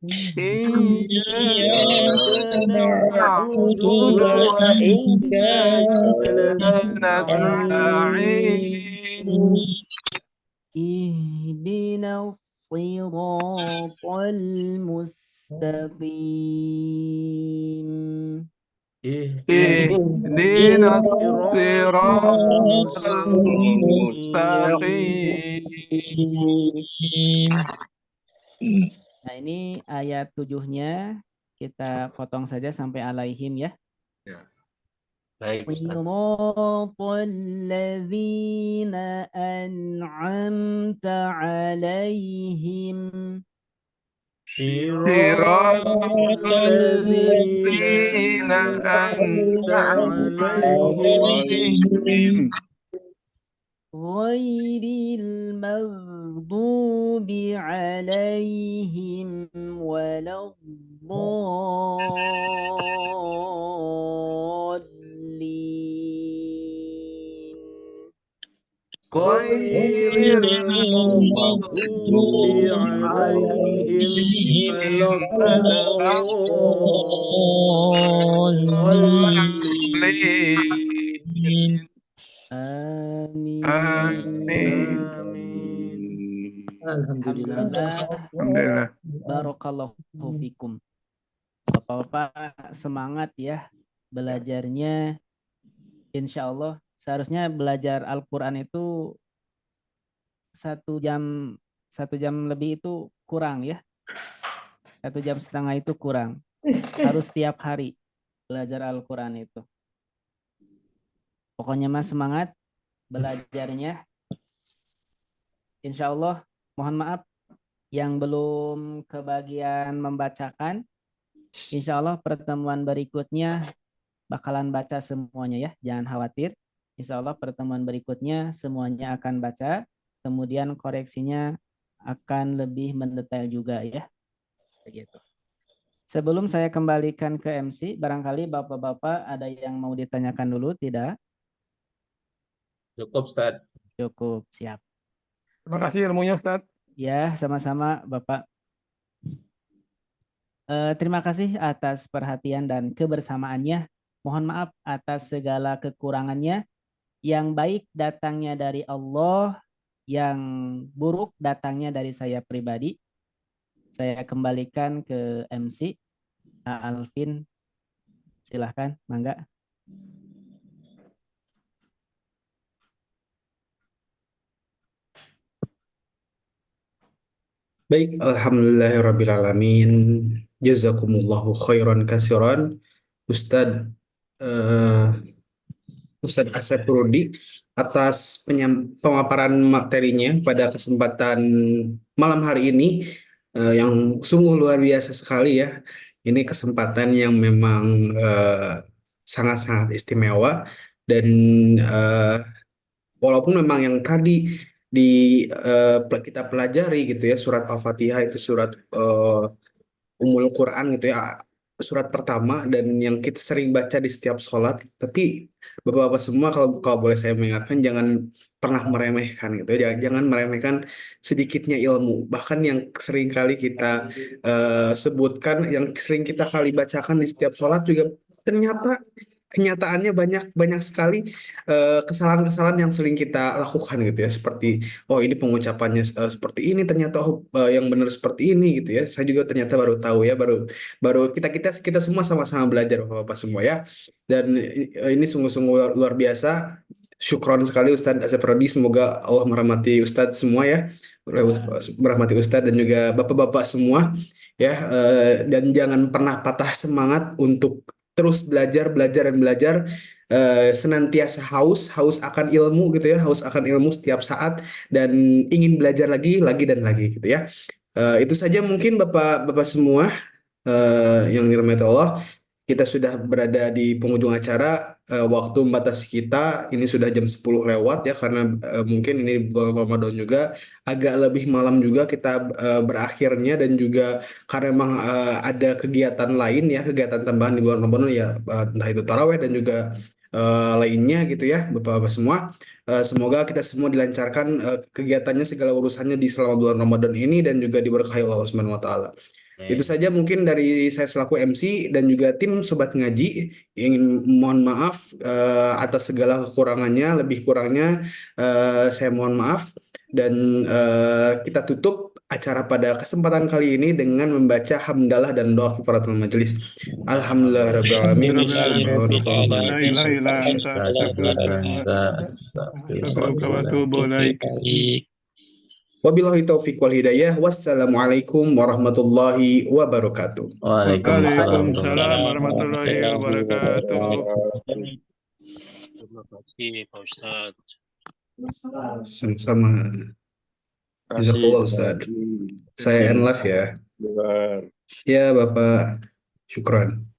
إياك نعبد وإياك نستعين اهدنا الصراط المستقيم اهدنا الصراط المستقيم. Nah, ini ayat 7-nya kita potong saja sampai alaihim ya. Baik, Ustaz. Siratal ladzina an'amta alaihim. صراط الذين أنعمت عليهم غير المغضوب عليهم ولا الضالين غير المغضوب عليهم ولا الضالين. آمين آمين. Alhamdulillah. Alhamdulillah. Barakallahu fikum. Bapak-bapak semangat ya belajarnya. Insya Allah seharusnya belajar Al-Quran itu 1 jam lebih itu kurang ya. 1,5 jam itu kurang. Harus setiap hari belajar Al-Quran itu. Pokoknya mas semangat belajarnya. Insya Allah mohon maaf yang belum kebagian membacakan. Insya Allah pertemuan berikutnya bakalan baca semuanya ya. Jangan khawatir. Insya Allah pertemuan berikutnya semuanya akan baca. Kemudian koreksinya akan lebih mendetail juga ya. Begitu. Sebelum saya kembalikan ke MC, barangkali bapak-bapak ada yang mau ditanyakan dulu, tidak? Cukup, Ustaz. Cukup, siap. Terima kasih ilmunya Ustadz. Ya, sama-sama Bapak. Terima kasih atas perhatian dan kebersamaannya. Mohon maaf atas segala kekurangannya. Yang baik datangnya dari Allah, yang buruk datangnya dari saya pribadi. Saya kembalikan ke MC. Alvin, silahkan, mangga. Baik, alhamdulillahirrabbilalamin. Jazakumullahu khairan kasiran. Ustadz Ustadz Asep Rudi atas pemaparan materinya pada kesempatan malam hari ini yang sungguh luar biasa sekali ya. Ini kesempatan yang memang sangat-sangat istimewa dan walaupun memang yang tadi kita pelajari gitu ya, surat Al-Fatihah itu surat Ummul Quran gitu ya, surat pertama dan yang kita sering baca di setiap sholat. Tapi bapak-bapak semua, kalau boleh saya mengingatkan, jangan pernah meremehkan gitu ya, jangan meremehkan sedikitnya ilmu. Bahkan yang sering kali kita sebutkan, yang sering kita kali bacakan di setiap sholat juga ternyata kenyataannya banyak sekali kesalahan-kesalahan yang sering kita lakukan gitu ya, seperti oh ini pengucapannya seperti ini, ternyata yang benar seperti ini gitu ya. Saya juga ternyata baru tahu ya, baru kita semua sama-sama belajar bapak-bapak semua ya. Dan ini sungguh-sungguh luar biasa. Syukron sekali Ustadz Asep Rodi, semoga Allah merahmati Ustadz semua ya, merahmati Ustadz dan juga bapak-bapak semua ya. Dan jangan pernah patah semangat untuk terus belajar dan belajar, senantiasa haus akan ilmu gitu ya, haus akan ilmu setiap saat dan ingin belajar lagi dan lagi gitu ya. Itu saja mungkin bapak-bapak semua yang dirahmati Allah. kita sudah berada di penghujung acara. Waktu membatasi kita ini sudah jam 10 lewat ya, karena mungkin ini bulan Ramadan juga agak lebih malam juga kita berakhirnya, dan juga karena memang ada kegiatan lain ya, kegiatan tambahan di bulan Ramadan ya, entah itu taraweh dan juga lainnya gitu ya Bapak-bapak semua. Semoga kita semua dilancarkan kegiatannya, segala urusannya di selama bulan Ramadan ini, dan juga diberkahi oleh Allah Subhanahu wa taala. Itu saja mungkin dari saya selaku MC dan juga tim Sobat Ngaji. Ingin mohon maaf atas segala kekurangannya, lebih kurangnya saya mohon maaf. Dan kita tutup acara pada kesempatan kali ini dengan membaca hamdalah dan doa kifaratul majelis. Alhamdulillah rabbil alamin. Subhanallah. La ilaha illa anta astaghfiruka wa atubu ilaik. Wabillahi taufiq wal hidayah. Wassalamualaikum warahmatullahi wabarakatuh. Waalaikumsalam Waalaikumsalam warahmatullahi wabarakatuh. Terima kasih Pak Ustadz. Sama-sama. Kasih. Jazakallah Ustaz. Saya end live ya. Luar. Ya Bapak. Syukran.